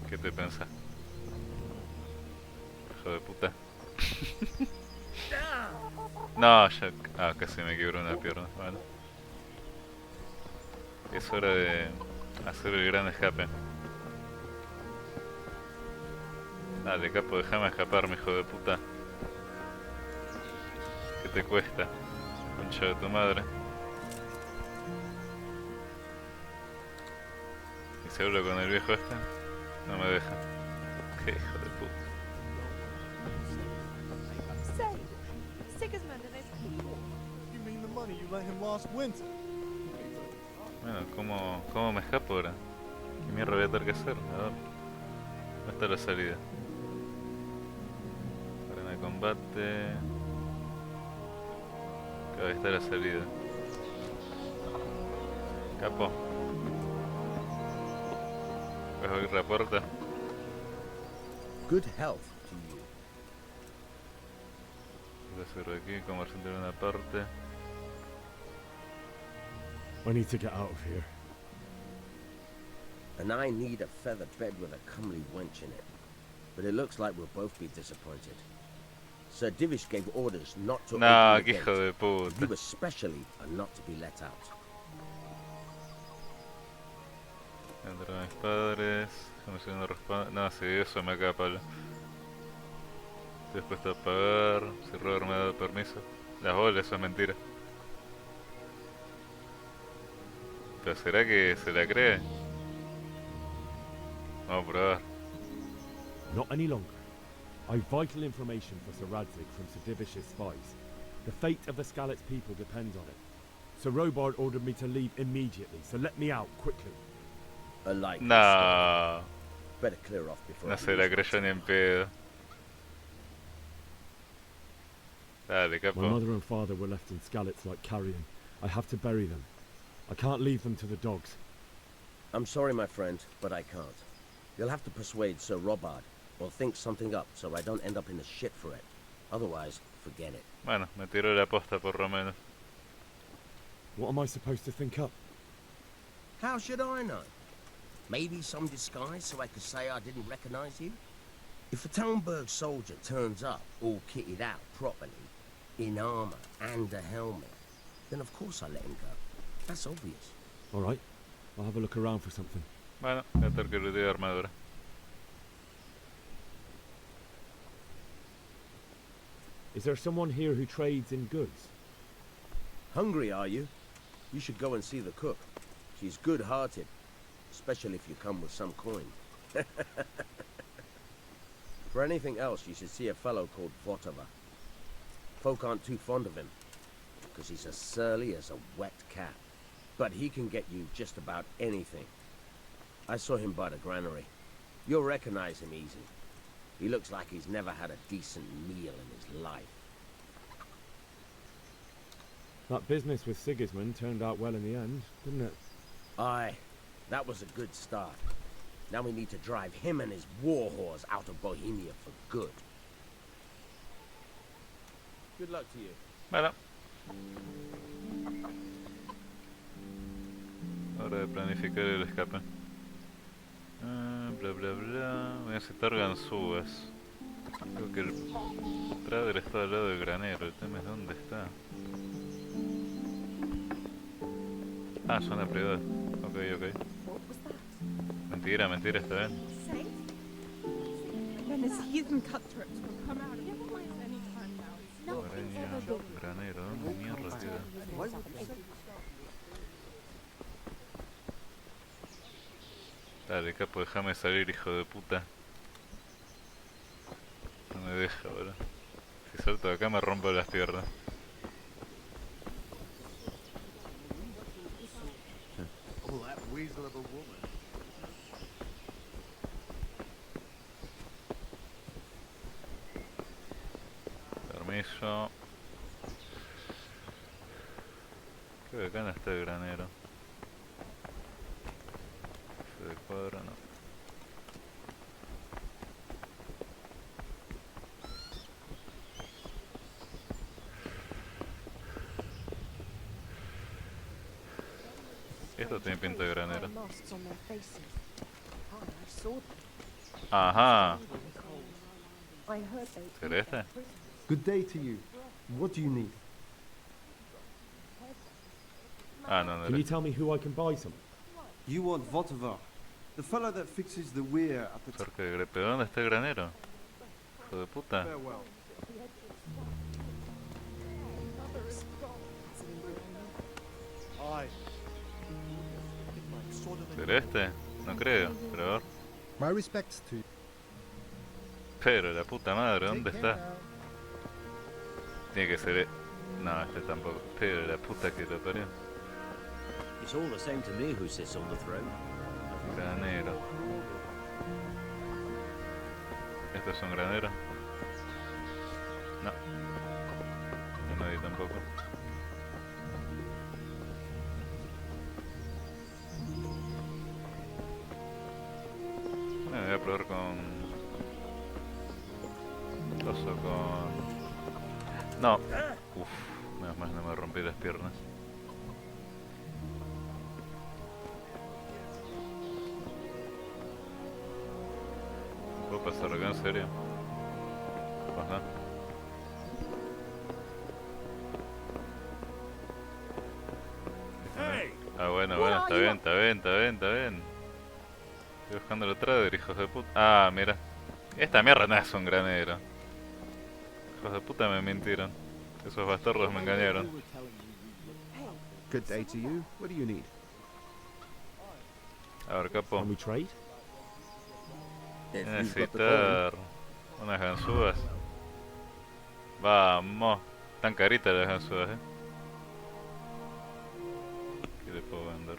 ¿Qué te pensás? Hijo de puta. No, ya... Ah, casi me quiebro una pierna. Bueno. Es hora de hacer el gran escape. Dale, capo, déjame escapar, mi hijo de puta. ¿Qué te cuesta? Concha de tu madre. ¿Y se habla con el viejo este? No me deja. Qué hijo de puta. Say, Sigismund and his people. You mean the money you lent him last winter? Bueno, ¿cómo me escapo ahora? ¿Qué mierda voy a tener que hacer? A ver. ¿Dónde está la salida? Arena de combate. Acá está la salida. Capo. ¿Puedes abrir la puerta? Good health to you. Voy a hacer aquí, comerciante en una parte. I need to get out of here. And I need a feather bed with a comely wench in it. But it looks like we'll both be disappointed. Sir Divish gave orders not to No, open the qué gate. hijo de puta. You especially are not to be let out. Entrar a mis padres. Déjame seguir una respuesta. No, sí, eso me acaba, Pablo. Estoy dispuesto a pagar. Si Robert me ha dado permiso. Las bolas, eso es mentira. ¿Pero será que se la cree? Vamos a probar. Not any longer. I've vital information for Sir Radzig from Sir Divish's spies. The fate of the Skalitz people depends on it. Sir Robard ordered me to leave immediately, so let me out quickly. A light. No. Better clear off before No I se lose la my creyó ni en pedo. Dale, capo. My mother and father were left in Skalitz like carrion. I have to bury them. I can't leave them to the dogs. I'm sorry, my friend, but I can't. You'll have to persuade Sir Robard, or think something up so I don't end up in the shit for it. Otherwise, forget it. Bueno, me tiró la posta por lo menos. What am I supposed to think up? How should I know? Maybe some disguise so I could say I didn't recognize you? If a Talmberg soldier turns up all kitted out properly, in armor and a helmet, then of course I let him go. That's obvious. All right, I'll have a look around for something. Bueno, voy a tener que lootear armadura. Is there someone here who trades in goods? Hungry, are you? You should go and see the cook. She's good-hearted, especially if you come with some coin. For anything else, you should see a fellow called Votava. Folk aren't too fond of him, because he's as surly as a wet cat. But he can get you just about anything. I saw him by the granary. You'll recognize him easy. He looks like he's never had a decent meal in his life. That business with Sigismund turned out well in the end, didn't it? Aye, that was a good start. Now we need to drive him and his war whores out of Bohemia for good. Good luck to you. Bueno. Hora de planificar el escape. Bla bla bla. Voy a necesitar ganzúas. Creo que el trader está al lado del granero. El tema es dónde está. Ah, zona privada. Ok, ok. Mentira, mentira, está bien. Then his heathen cutthroats will come out of the place any time now. Guareño, granero, ¿dónde mierda queda? Dale, capo, déjame salir, hijo de puta. No me deja, boludo. Si salto de acá me rompo las piernas. Oh, that weasel of a woman. Permiso. Creo que acá no está el granero. Ese de cuadro no. Esto tiene pinta de granero. Ajá. ¿Será este? Good day to you. What do you need? Ah, no, no. Can you tell me who I can buy some? You want Votovar, the fellow that fixes the weir at the Cerca de ¿Pero dónde está el granero? Hijo de puta. Farewell. Aye. ¿Será este? No creo, pero a ver. My respects to you. Pero la puta madre, ¿dónde está? Tiene que ser... No, este tampoco. Pero la puta que lo parió. It's all the same to me who sits on the throne. Granero. ¿Esto es un granero? No. No, nadie tampoco. Voy a probar con... Coso con... No. Uff, menos mal no me rompí las piernas. ¿Puedo pasar acá en serio? Pues no. Ah, bueno, bueno, está bien, está bien, está bien, está bien. Estoy buscando el trader, hijos de puta. Ah, mira. Esta mierda no es un granero. Hijos de puta me mintieron. Esos bastardos me engañaron. Good day to you. What do you need? A ver, capo. Can we trade? Necesitar unas ganzúas. Vamos. Tan caritas las ganzúas, ¿Qué le puedo vender?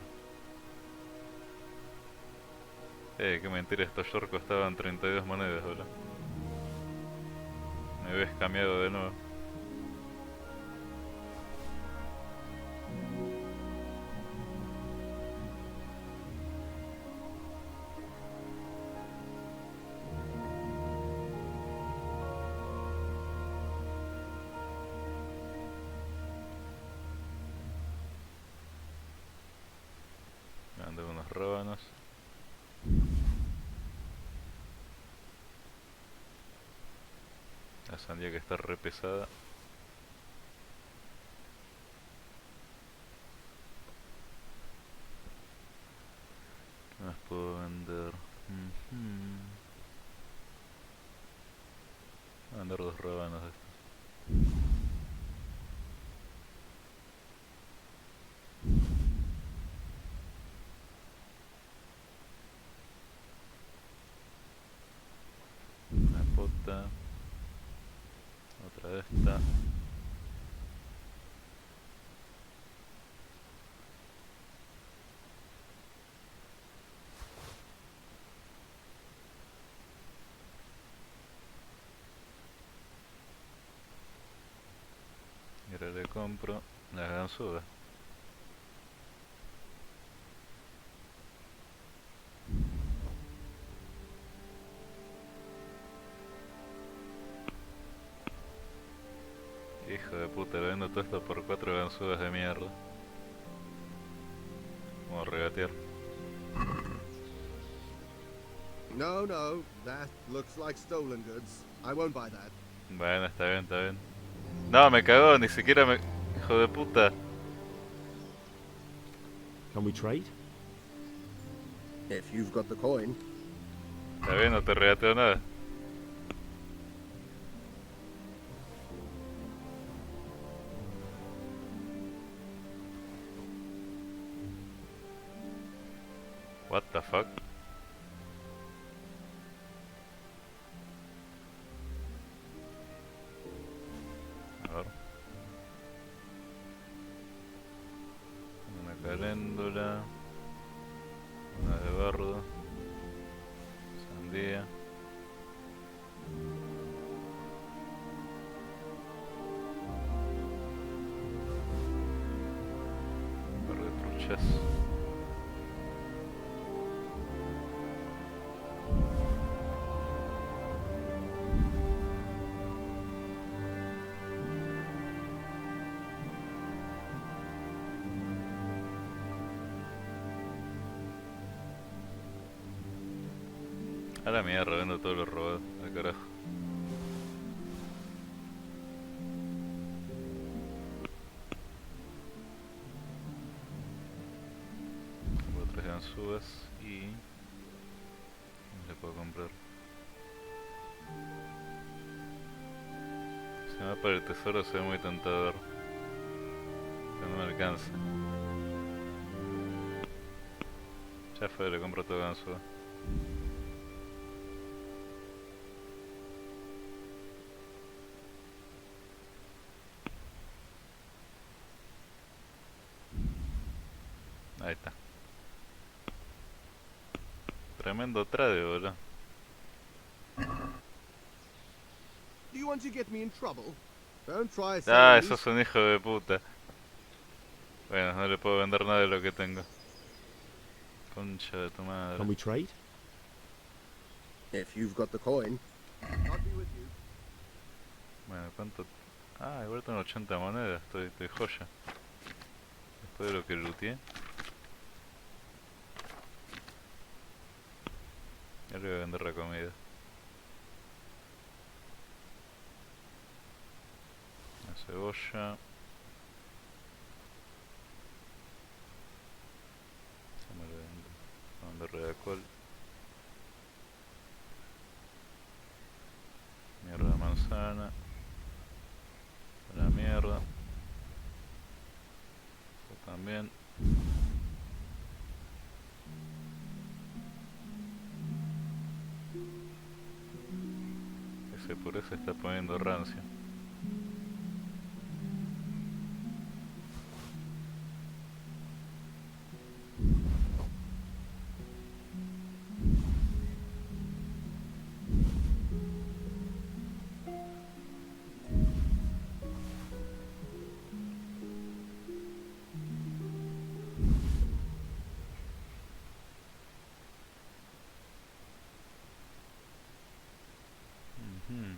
Qué mentira, estos shorts costaban 32 monedas, boludo. Me ves cambiado de nuevo. Me mandé unos rábanos. La sandía que está re pesada. ¿Qué más puedo vender? Voy a vender 2 rábanos de estos. Una pota. Otra de esta. Y ahora le compro las ganzúas. Hijo de puta, le vendo todo esto por 4 ganzúas de mierda. Vamos a regatear. No, no, that looks like stolen goods. I won't buy that. Bueno, está bien, está bien. No, me cagó, ni siquiera me... Hijo de puta. Can we trade? If you've got the coin. Está bien, no te regateo nada. What the fuck? A ver. Una caléndula. Una de bardo. Sandía. Un par de truchas. A la mierda, vendo todo lo robado, al carajo. Tengo 3 ganzúas y... ¿qué le puedo comprar? Si me va para el tesoro se ve muy tentador. Pero no me alcanza. Ya fue, le compro todo ganzúa. Ahí está. Tremendo trade, boludo. Do you want to get me in trouble? Don't try Ah, selling eso these. es un hijo de puta. Bueno, no le puedo vender nada de lo que tengo. Concha de tu madre. Can we trade? If you've got the coin. I'll be with you. Bueno, ¿cuánto? Ah, igual tengo 80 monedas, estoy joya. Después de lo que looteé. Ya le voy a vender la comida. La cebolla. Ya me lo vendo. Voy a venderle de alcohol. Mierda de manzana. La mierda. Esto también. Ese puré se está poniendo rancio. Ujú.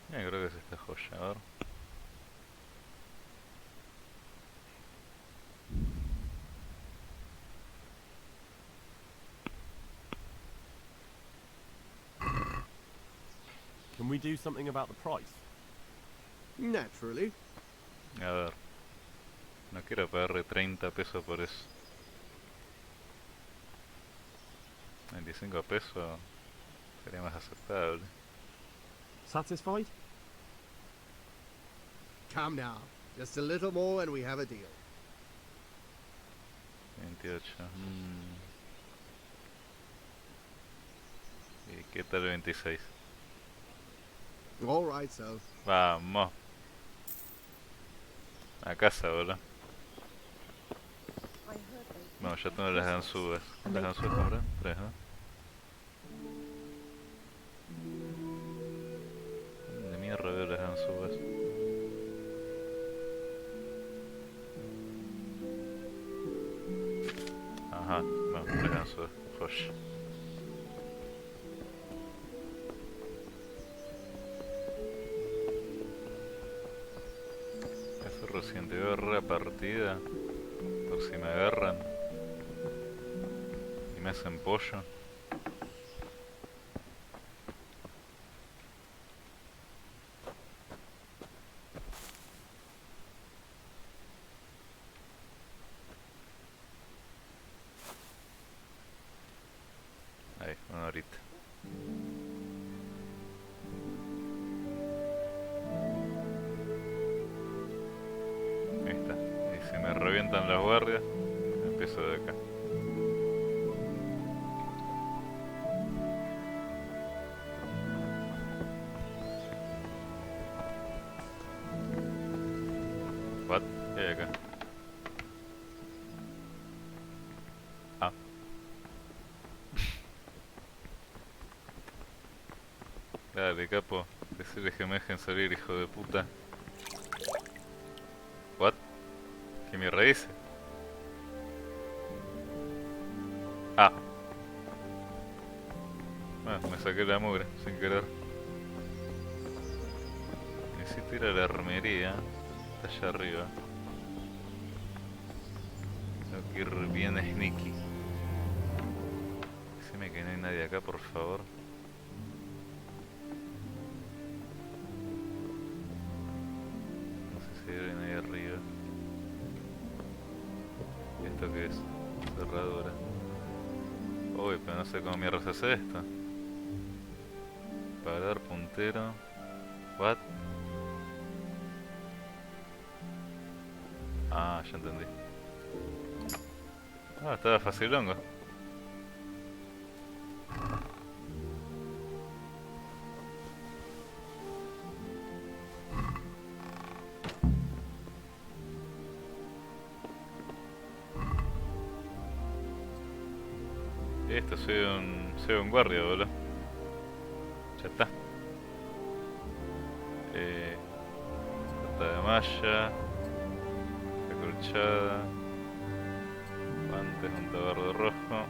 Creo que es esta joya, a ver. Can we do something about the price? Naturally. A ver. No quiero pagarle 30 pesos por eso. 25 pesos sería más aceptable. Satisfied? Come now. Just a little more and we have a deal. 28. ¿Y qué tal el 26? All right, so. Vamos. A casa, boludo. Bueno, ya tengo las ganzúas. ¿Las ganzúas compré? 3, ¿no? ¿Dónde mierda veo las ganzúas? Ajá, bueno, las ganzúas. Joya. Eso recién te veo repartida. Por si me agarran. Y me hacen pollo. Ahí, una horita. Ahí está. Y si me revientan las guardias, empiezo de acá. What? ¿Qué hay acá? Ah. Dale, capo. Decirles que me dejen salir, hijo de puta. What? ¿Qué mierda hice? Ah. Bueno, me saqué la mugre, sin querer. Necesito ir a la armería. Está allá arriba. Tengo que ir bien sneaky. Decime que no hay nadie acá, por favor. No sé si hay alguien ahí arriba. ¿Y esto qué es? Cerradura. Uy, pero no sé cómo mierda se hace esto. Parar, puntero. What? Ah, ya entendí. Ah, estaba facilongo. Esto soy un guardia, boludo. Ya está. Pata de malla. Acolchada. Guantes, un tabardo rojo.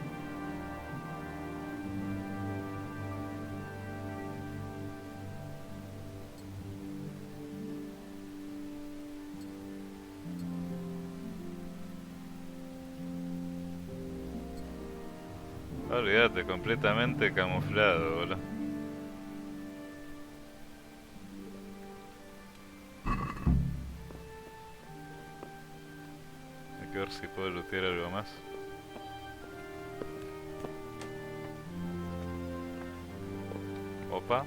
Olvídate, completamente camuflado, boludo. Hay que ver si puedo lootear algo más. Opa.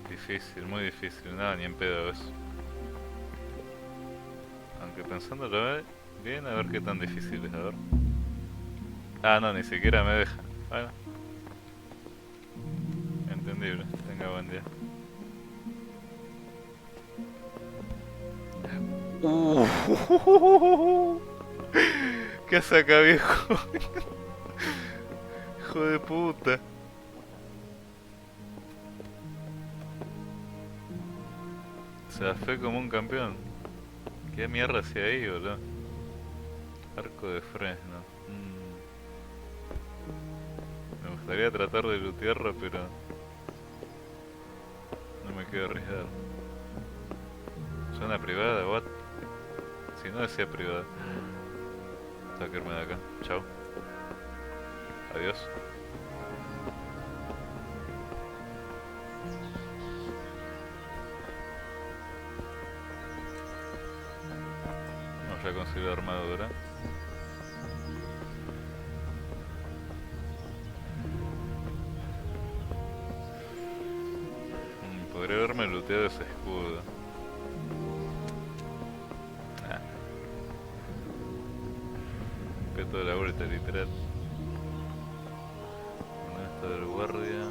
Difícil, muy difícil, nada ni en pedo eso. Aunque pensándolo bien, a ver qué tan difícil es, a ver. Ah, no, ni siquiera me deja. Bueno. Entendible, tenga buen día. ¿Qué hace acá, viejo? Hijo de puta. Se fue como un campeón. ¿Qué mierda hacía ahí, boludo? Arco de fresno. Me gustaría tratar de lootearlo, pero no me quiero arriesgar. ¿Zona privada? ¿What? Si no decía privada. Tengo que irme de acá. Chao. Adiós. Vamos a conseguir armadura. Podría haberme looteado ese escudo. Peto de la vuelta, literal. ¿Dónde está el guardia?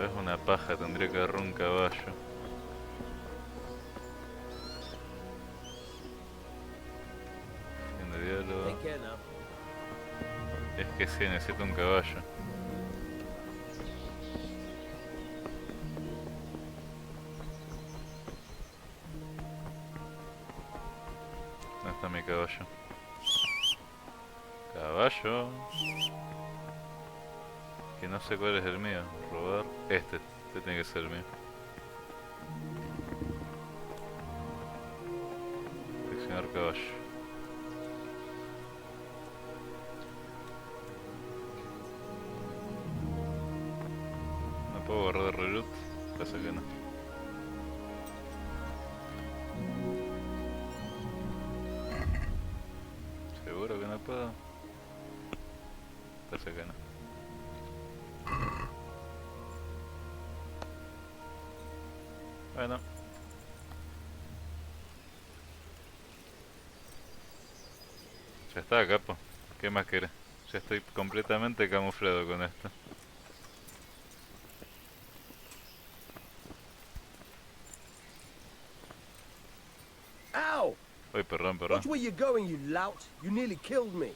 Es una paja, tendría que agarrar un caballo. Fin de diálogo. Es que sí, necesito un caballo. ¿Dónde está mi caballo? Caballo. Que no sé cuál es el mío. Robar. Este tiene que ser el mío. Seleccionar caballo. ¿No puedo guardar reloot? Parece que no. ¿Seguro que no puedo? Parece que no. Bueno. Ya está, capo. ¿Qué más querés? Ya estoy completamente camuflado con esto. Ow! Uy, perdón. Watch where you're going, you lout. You nearly killed me.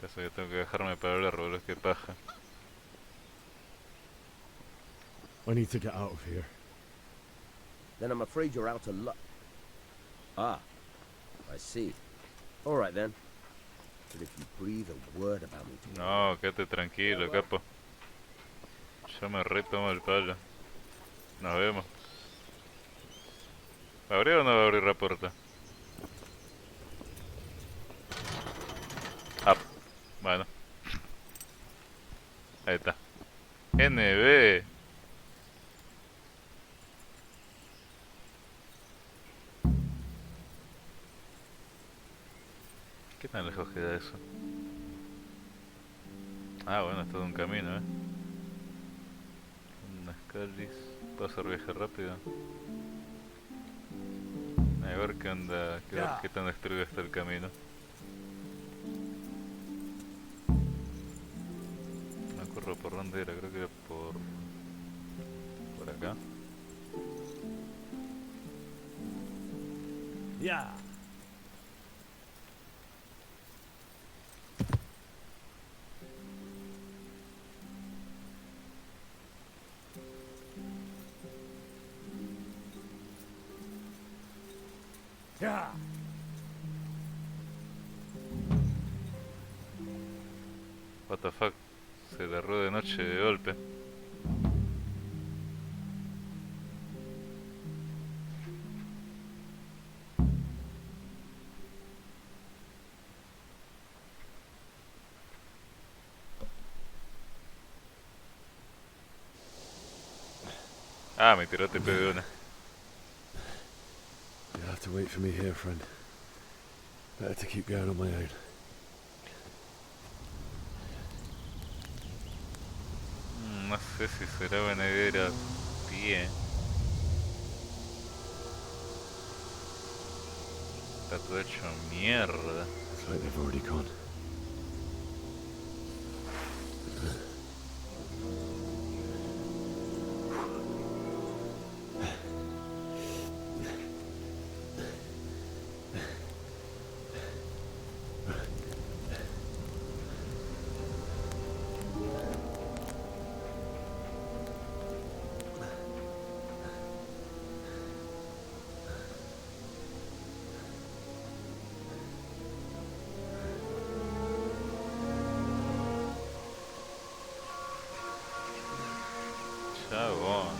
Eso que tengo que dejarme para hablar, boludo, qué paja. I need to get out of here. Then I'm afraid you're out of luck. Ah, I see. All right then. But if you breathe a word about me to No, quédate tranquilo, capo. Yo me retomo el palo. Nos vemos. ¿Va a abrir o no va a abrir la puerta? Ah, bueno. Ahí está. NB. ¿Qué tan lejos queda eso? Ah, bueno, es todo un camino, Unas calis. ¿Puedo hacer viaje rápido? A ver qué onda, qué tan destruido está el camino. No me acuerdo por dónde era, creo que era por acá. Ya. Ya. What the fuck, se agarró de noche de golpe. Ah, me tiró TP de una. You'll have to wait for me here, friend. Better to keep going on my own. No sé si será buena idea ir a pie. Está todo hecho mierda. It's like they've already gone. Chabón.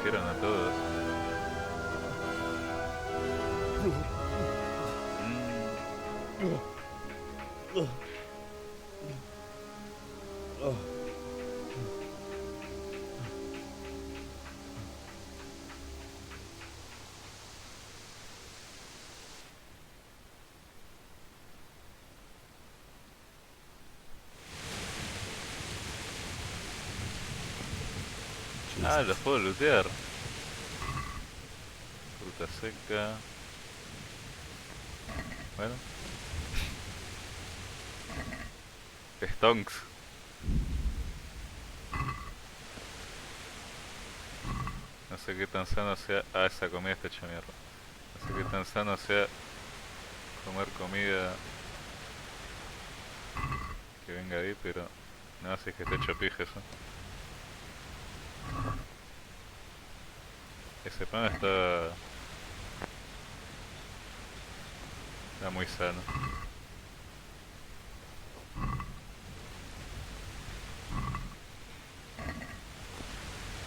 Dijeron a todos. Ah, los puedo lootear. Fruta seca. Bueno. Stonks. No sé qué tan sano sea. Ah, esa comida está hecha mierda. No sé qué tan sano sea comer comida que venga ahí, pero no, si es que está hecho pija eso. Ese pan está muy sano.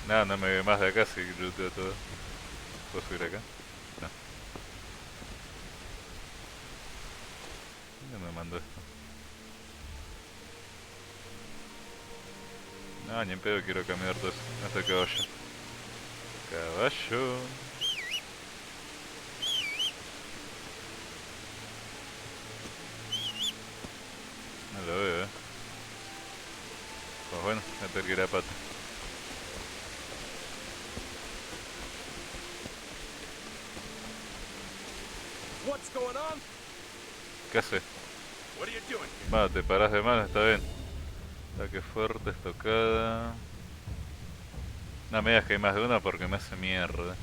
Nada, no me ve más de acá si looteo todo. ¿Puedo subir acá? No. ¿Dónde me mandó esto? No, ni en pedo quiero caminar todo eso. Hasta el caballo. Caballo. No lo veo, Pues bueno, voy a tener que ir a pata. What's going on? ¿Qué hace? What are you doing? Va, te parás de mano, está bien. Ataque fuerte, estocada. No me digas que hay más de una porque me hace mierda.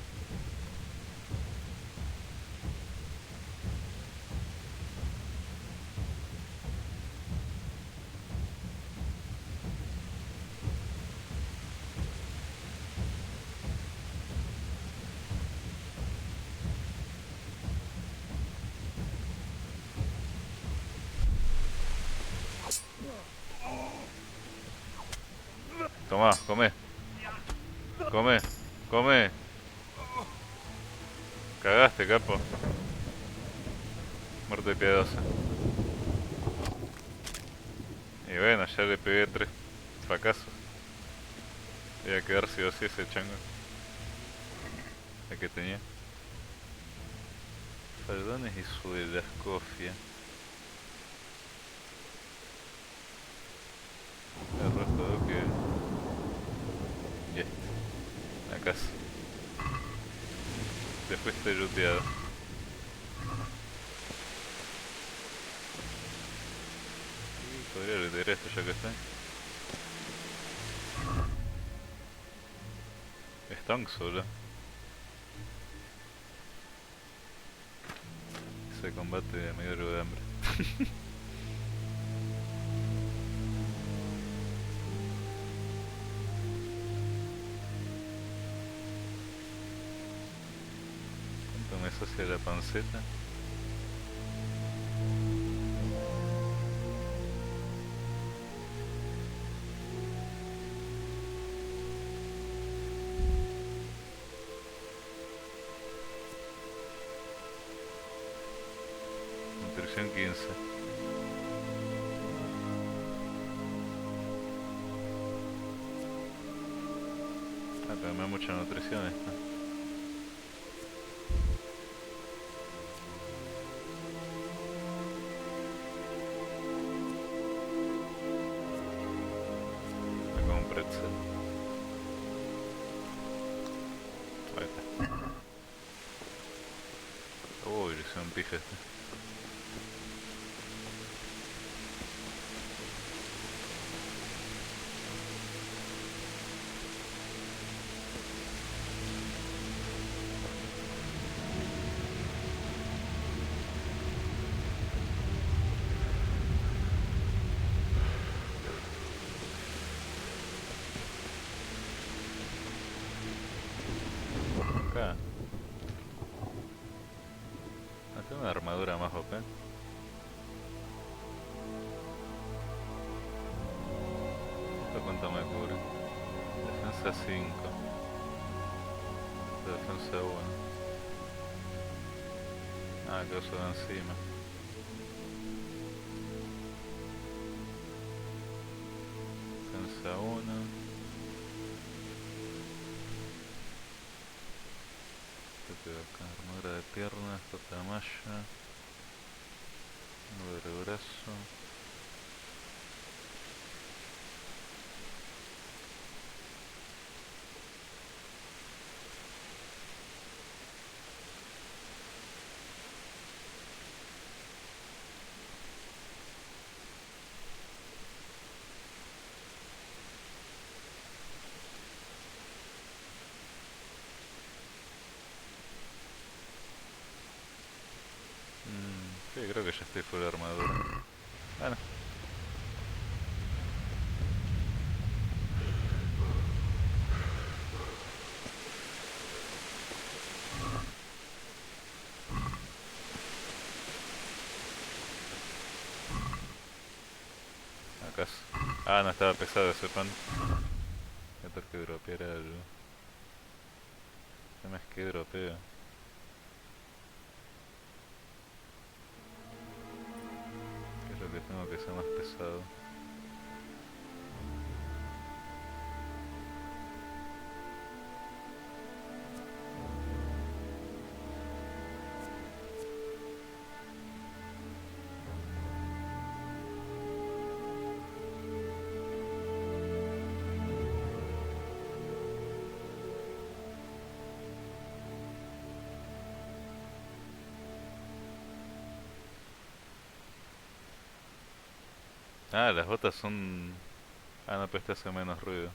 Tomá, come. Come, come. Cagaste, capo. Muerte piadosa. Y bueno, ya le pegué 3 fracasos. Voy a quedar sí o sí ese chango. El que tenía. Faldones y suelas, cofia. El rojo que... Y este. La casa. Te fuiste looteado. Y podría lootear esto ya que está. Están solo. Ese combate me dio algo de hambre. ¿Cuánto me sacia la panceta? Nutrición 15. Ah, pero me da mucha nutrición esta. Me como un pretzel. Ahí está. Uy, le hice un pija este. Acá. Ah, tengo una armadura más OP. ¿Esto cuánto me cubre? Defensa 5. Defensa 1. Ah, que uso de encima. Defensa 1. Esto quedó acá. Armadura de piernas, cota de malla. Nube de brazo. Sí, creo que ya estoy full de armadura. Ah, no. ¿Acaso? Ah, no, estaba pesado ese pan. Voy a tener que dropear algo. El tema es que dropeo. ¿Qué es lo que tengo que ser más pesado? Ah, las botas son... Ah, no, pero este hace menos ruido.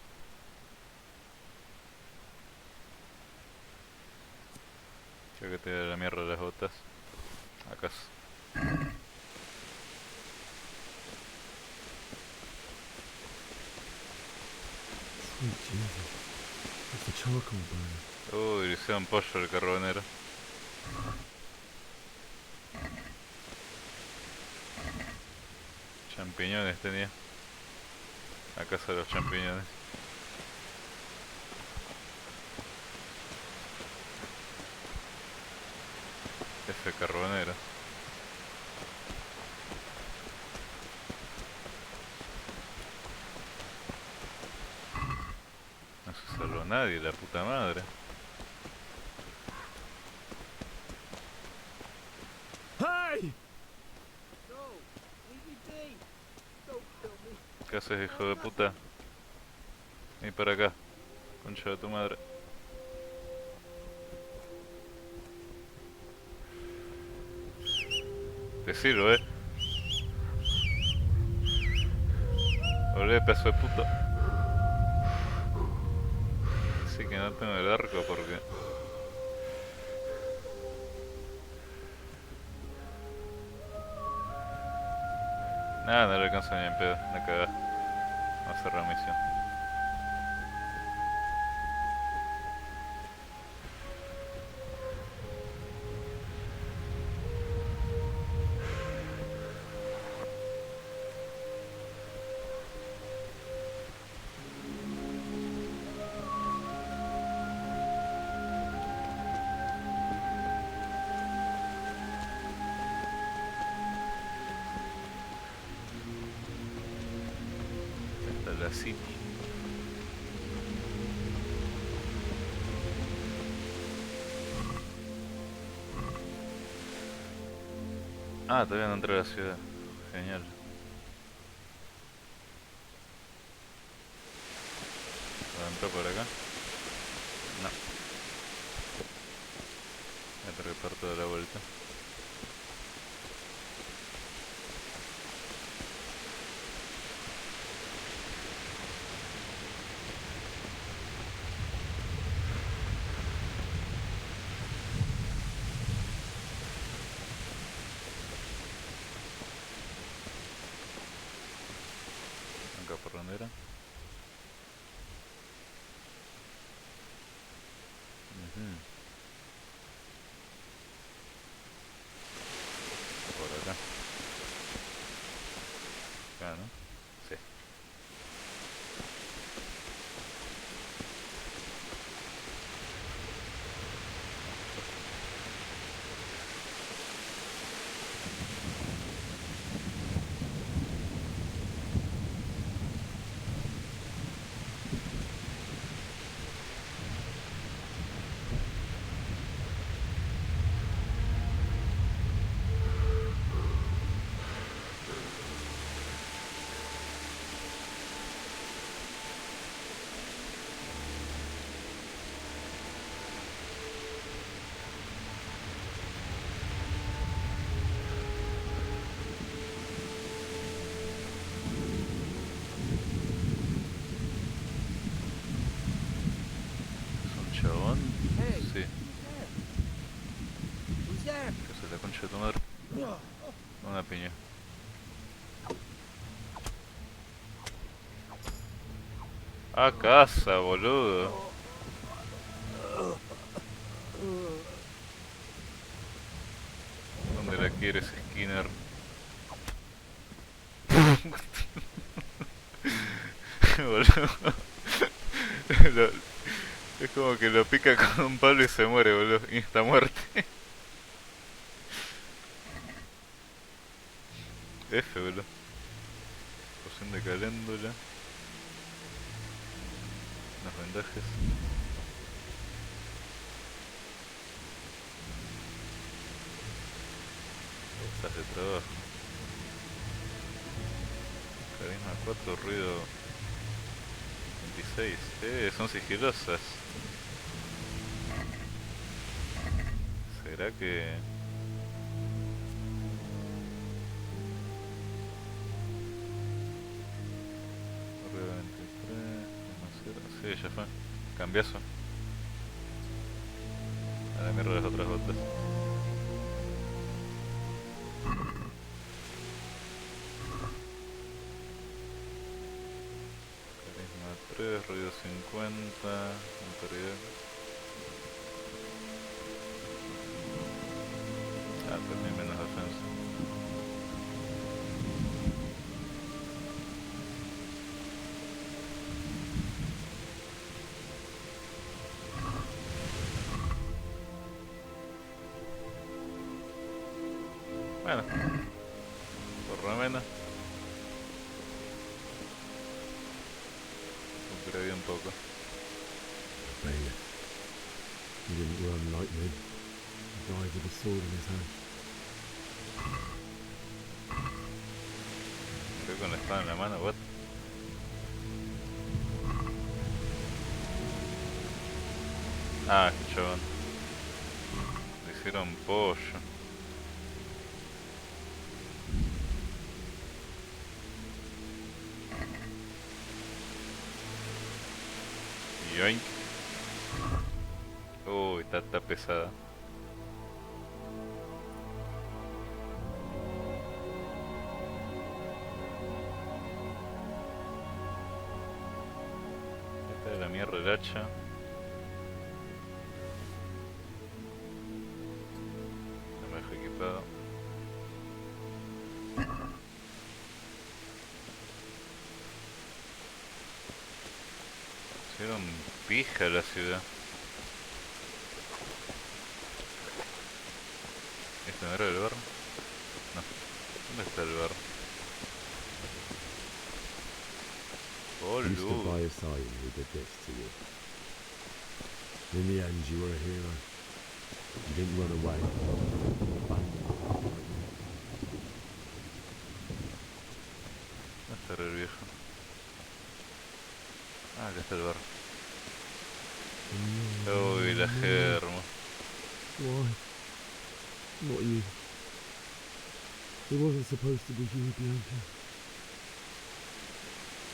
Creo que te da la mierda las botas. ¿Acaso? Sweet Jesus. It's the charcoal burner. Uy, le hicieron pollo al carbonero. Champiñones tenía. Acá son los champiñones. F carbonero. No se salvó nadie, la puta madre. ¿Qué haces, hijo de puta? Ven para acá, concha de tu madre. Te sirvo, Olé, pedazo de puta. Así que no tengo el arco porque... Nada, no le alcanzo ni en pedo, la cagá. Vamos a cerrar misión. Hasta la city. Ah, todavía no entré a la ciudad. Genial. ¿Puedo entrar por acá? No. Voy a tener que dar toda la vuelta. Acá por donde era. Por acá. Acá, ¿no? Sí. Chabón. Sí. Que se la concha de tu madre. Una piña. A casa, boludo. ¿Dónde la quieres, Skinner? Boludo. Es como que lo pica con un palo y se muere, boludo. Insta muerte. F, boludo. Poción de caléndula. Unos vendajes. Estas de trabajo. Carisma 4, ruido 26. Son sigilosas. ¿Será que...? Ruido 23, sí, ya fue. Cambiazo. A la mierda las otras botas. Carisma 3, ruido 50, autoridad. Ah, también menos defensa. Bueno, por lo menos upgradeé un poco. Failure. He didn't run like me. He died with a sword in his hand. con la espada en la mano, what? Ah, qué chabón. Le hicieron pollo. Yoink. Uy, está pesada. Esta es la mierda del hacha. No me dejo equipado. Hicieron pija la ciudad. ¿Este no era el bar? No. ¿Dónde está el bar? Used to buy a sign who did this to you. In the end, you were a hero. You didn't run away. ¿Dónde está el viejo? Ah, acá está el bar. Uy, la germa. Why? Not you. It wasn't supposed to be you, Bianca.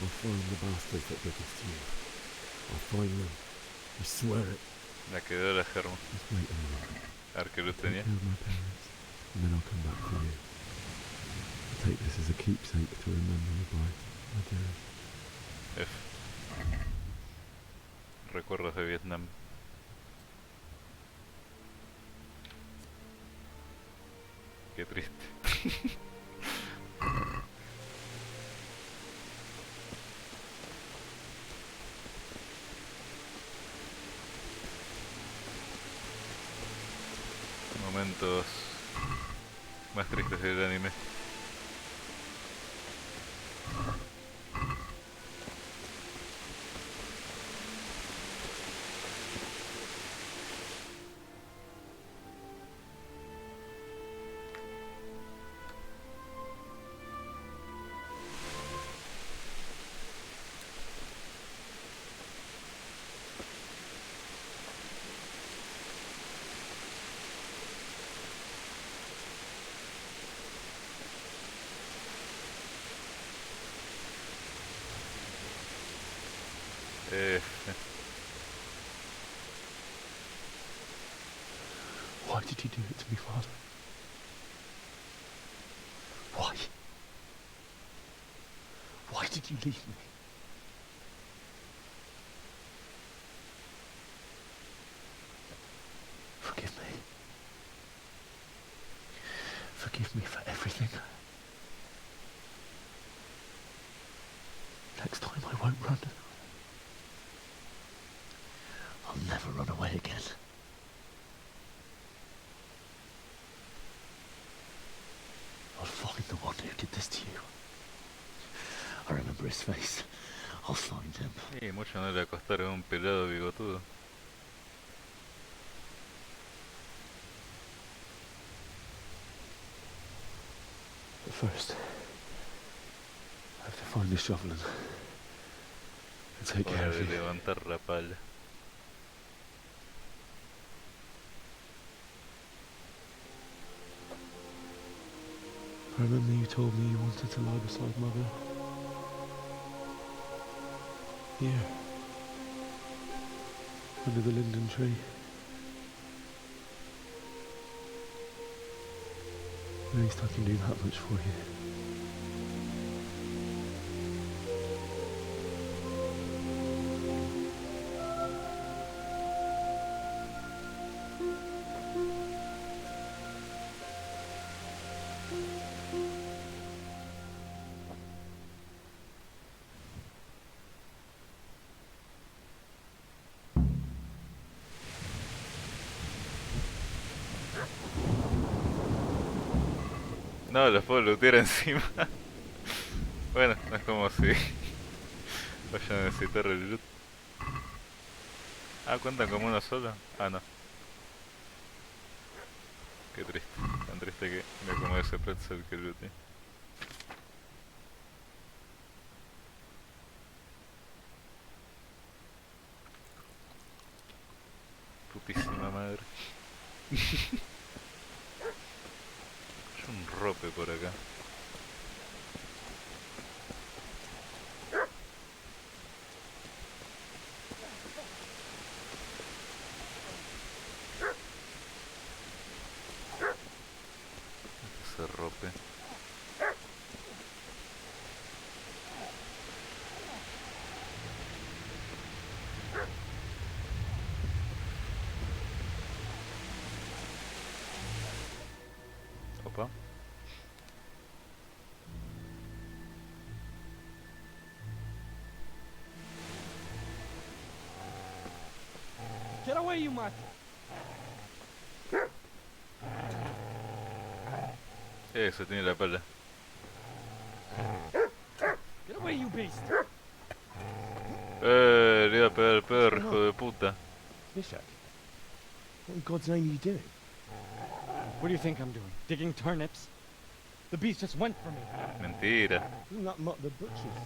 I'll find the bastards that did this to you. I'll find them. I swear it. La quedó la germa. Just wait a minute. A ver qué luz tenía. I'll kill my parents, and then I'll come back for you. I'll take this as a keepsake to remember you by, my dearest. F. Recuerdos de Vietnam. Qué triste. Momentos más tristes del anime. Why did you do it to me, Father? Why? Why did you leave me? Forgive me. Forgive me for everything. Next time I won't run. I'll never run away again. I'll find the one who did this to you. I remember his face. I'll find him. Y mucho no le va a costar a un pelado bigotudo. But first, I have to find the shovel and take care Hora of de you. levantar la pala. I remember you told me you wanted to lie beside Mother. Here. Under the linden tree. At least I can do that much for you. No, los puedo lootear encima. Bueno, no es como si vayan a necesitar el loot. Ah, ¿cuentan como uno solo? Ah, no. Qué triste. Tan triste que me como ese pretzel que looté. Hay un rope por acá. Ese rope. Opa. Get away, you mutt! Eso tiene la pala. Get away, you beast! Le iba a pegar al perro, hijo de puta. Mishak, what in God's name are you doing? What do you think I'm doing? Digging turnips? The beast just went for me. Mentira. Isn't that not the butcher's?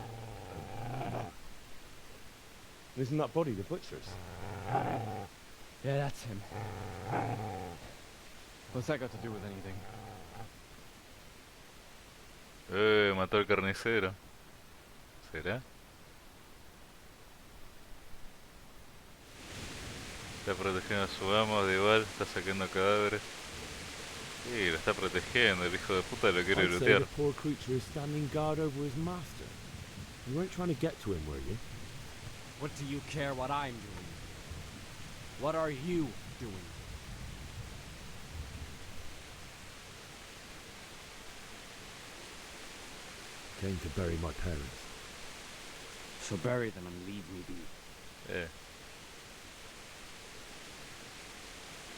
Isn't that body the butcher's? Yeah, that's him. What's that got to do with anything? Mató al carnicero. ¿Será? Está protegiendo a su amo, de igual, está sacando cadáveres. Sí, lo está protegiendo, el hijo de puta lo quiere I'd say lootear. the poor creature is standing guard over his master. You weren't trying to get to him, were you? What do you care what I'm doing? What are you doing? Came to bury my parents. So bury them and leave me be.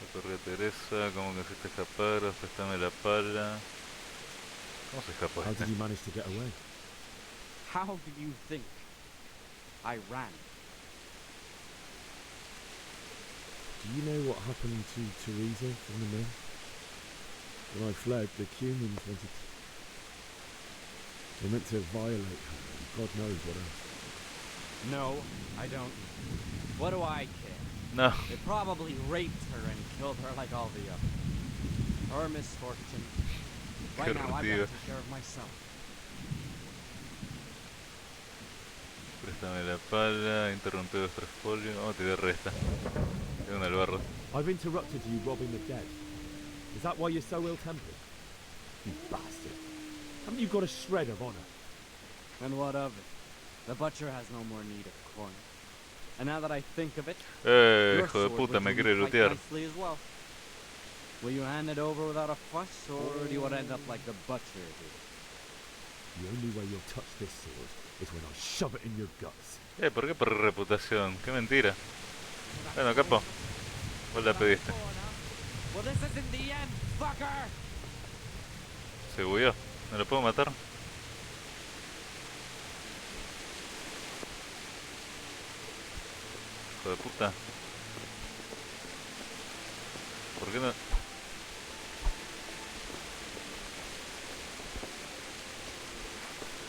La correa Teresa, ¿cómo que se te escaparon? Préstame la pala. ¿Cómo se escapó How este? did you manage to get away? How do you think I ran? Do you know what happened to Teresa from the mill? When I fled, the Cumans wanted to... They meant to violate her, and God knows what else. No, I don't. What do I care? No. They probably raped her and killed her like all the others. Her misfortune. Right now, I've got to take care of myself. Préstame la pala, interrumpe vuestro espolio. Oh, te resta. Tengo una al barro. I've interrupted you robbing the dead. Is that why you're so ill-tempered? You bastard. Haven't you got a shred of honor? And what of it? The butcher has no more need of corn. And now that I think of it, your hijo de sword puta, would me do quiere quite lootear. nicely as well. Will you hand it over without a fuss, or do you want to end up like the butcher did? The only way you'll touch this sword is when I shove it in your guts. ¿Por qué por reputación? Qué mentira. Bueno, capo. Vos la pediste. Well, this isn't the end, fucker! Se bugueó. ¿No lo puedo matar? Hijo de puta. ¿Por qué no?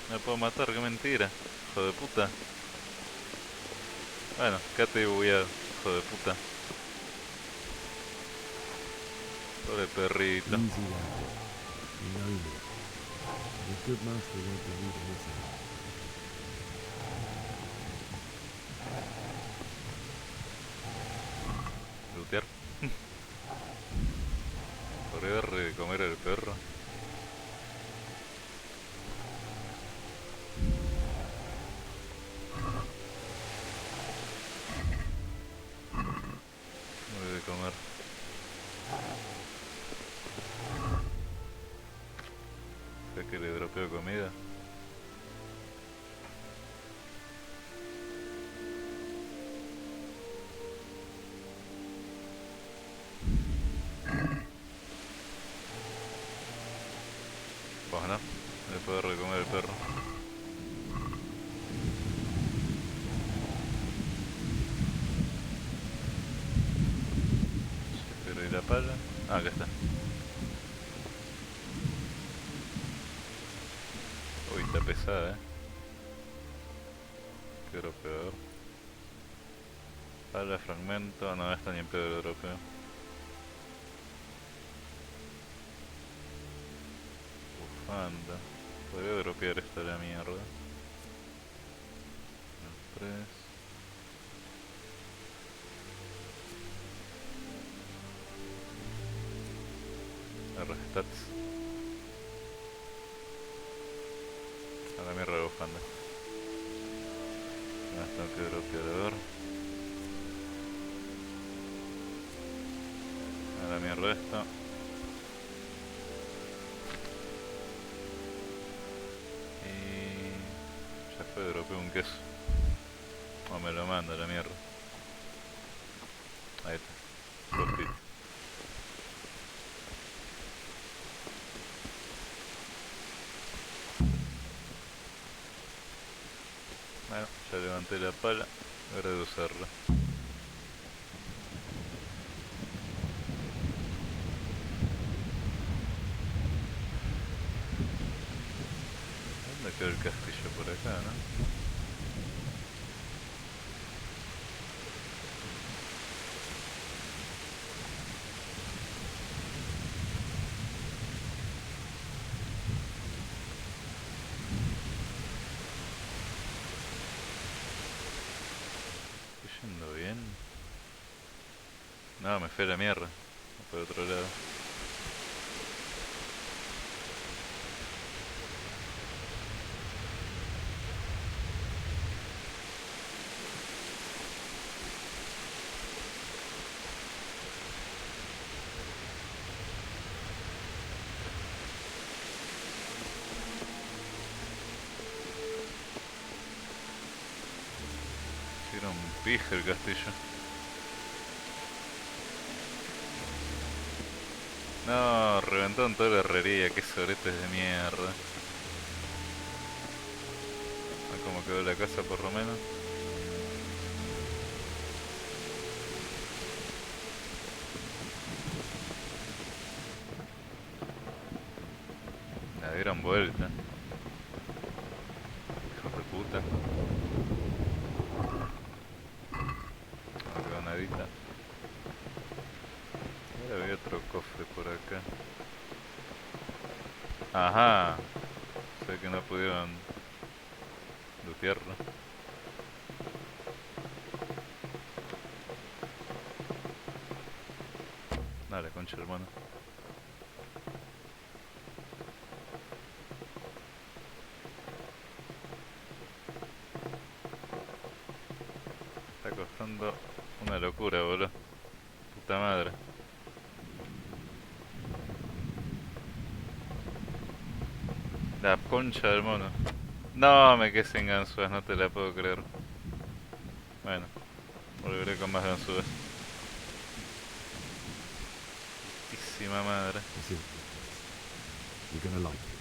No lo puedo matar, qué mentira. Hijo de puta. Bueno, quédate bugueado, hijo de puta. Pobre perrito. Easy lad. You know me. Your good master won't believe in this. Lootear. Por darle de comer al perro. Muy de comer. ¿Será que le dropeo comida? Pues no, le puedo recomer el perro. Pero ¿y la pala? Ah, acá está. Uy, está pesada, Qué dropeador. Pala, fragmento, no, esta ni en pedo de dropeo. Anda. Podría dropear esta la mierda. El 3. R-Stats. A la mierda de bufanda. Tengo que dropear, a ver. A la mierda esta. Y... ya fue, dropeo un queso. O me lo manda la mierda. Ahí está. Cortito. Bueno, ya levanté la pala. Hora de usarla. ¿Dónde queda el castillo? Por acá, ¿no? Estoy yendo bien. No, me fui a la mierda. Por otro lado. Era un pija el castillo. No, reventaron toda la herrería, qué soretes de mierda. A cómo quedó la casa por lo menos. La dieron vuelta. Hijos de puta. No quedó nadita. Ahora había otro cofre por acá. Ajá. Sé que no pudieron lootearlo. Dale, concha hermano. Está costando una locura, boludo. Puta madre. La concha del mono. No, me quedé sin ganzúas, no te la puedo creer. Bueno, volveré con más ganzúas. Putísima madre. You're gonna like it.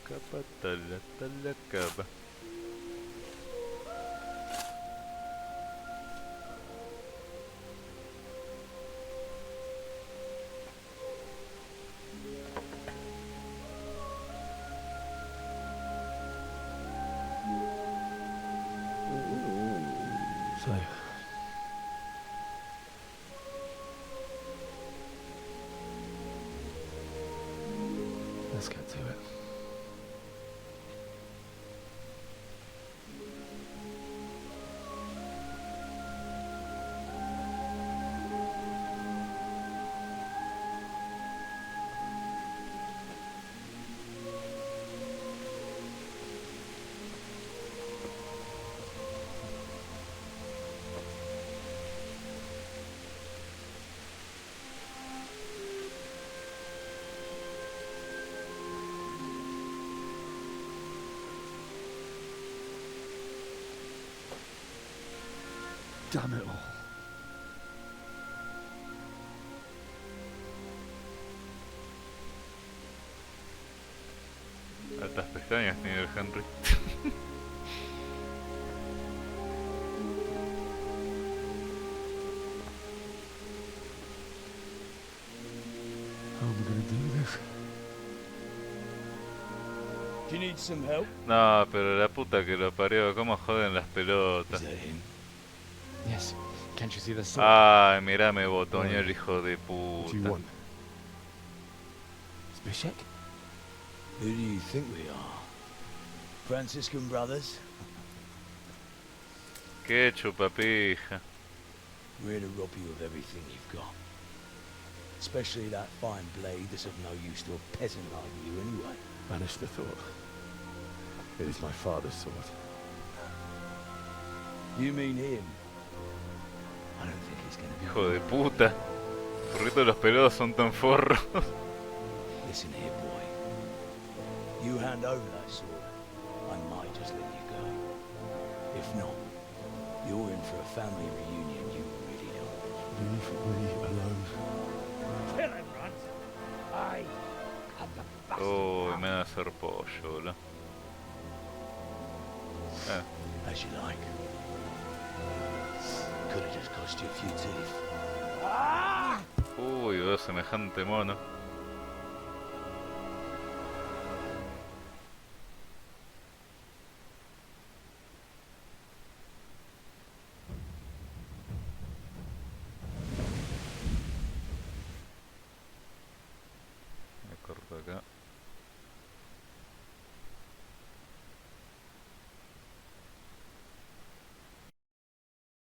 Capa, tala, tala, capa. So, let's get to it. Damn it all. Altas pestañas tiene el Henry. How am I gonna do this? Do you need some help? No, pero la puta que lo parió, cómo joden las pelotas. Yes. Can't you see the sword? Ay, mirá, me botoneó el hijo de What do you puta. want? Zbyszek? Who do you think we are? Franciscan brothers? Qué chupapija. We're here to rob you of everything you've got. Especially that fine blade that's of no use to a peasant like you anyway. Banish the thought. It is my father's sword. You mean him? I don't think he's gonna be... Hijo de puta. ¿Por qué todos los pelodos son tan forros? Listen here, boy. You hand over that sword, I might just let you go. If not, you're in for a family reunion you really don't. Leave me alone. Kill him, Runt! I have the bastard. Uy, me va a hacer pollo, boludo. As you like. Could have just cost you a few teeth. Uy, veo semejante mono.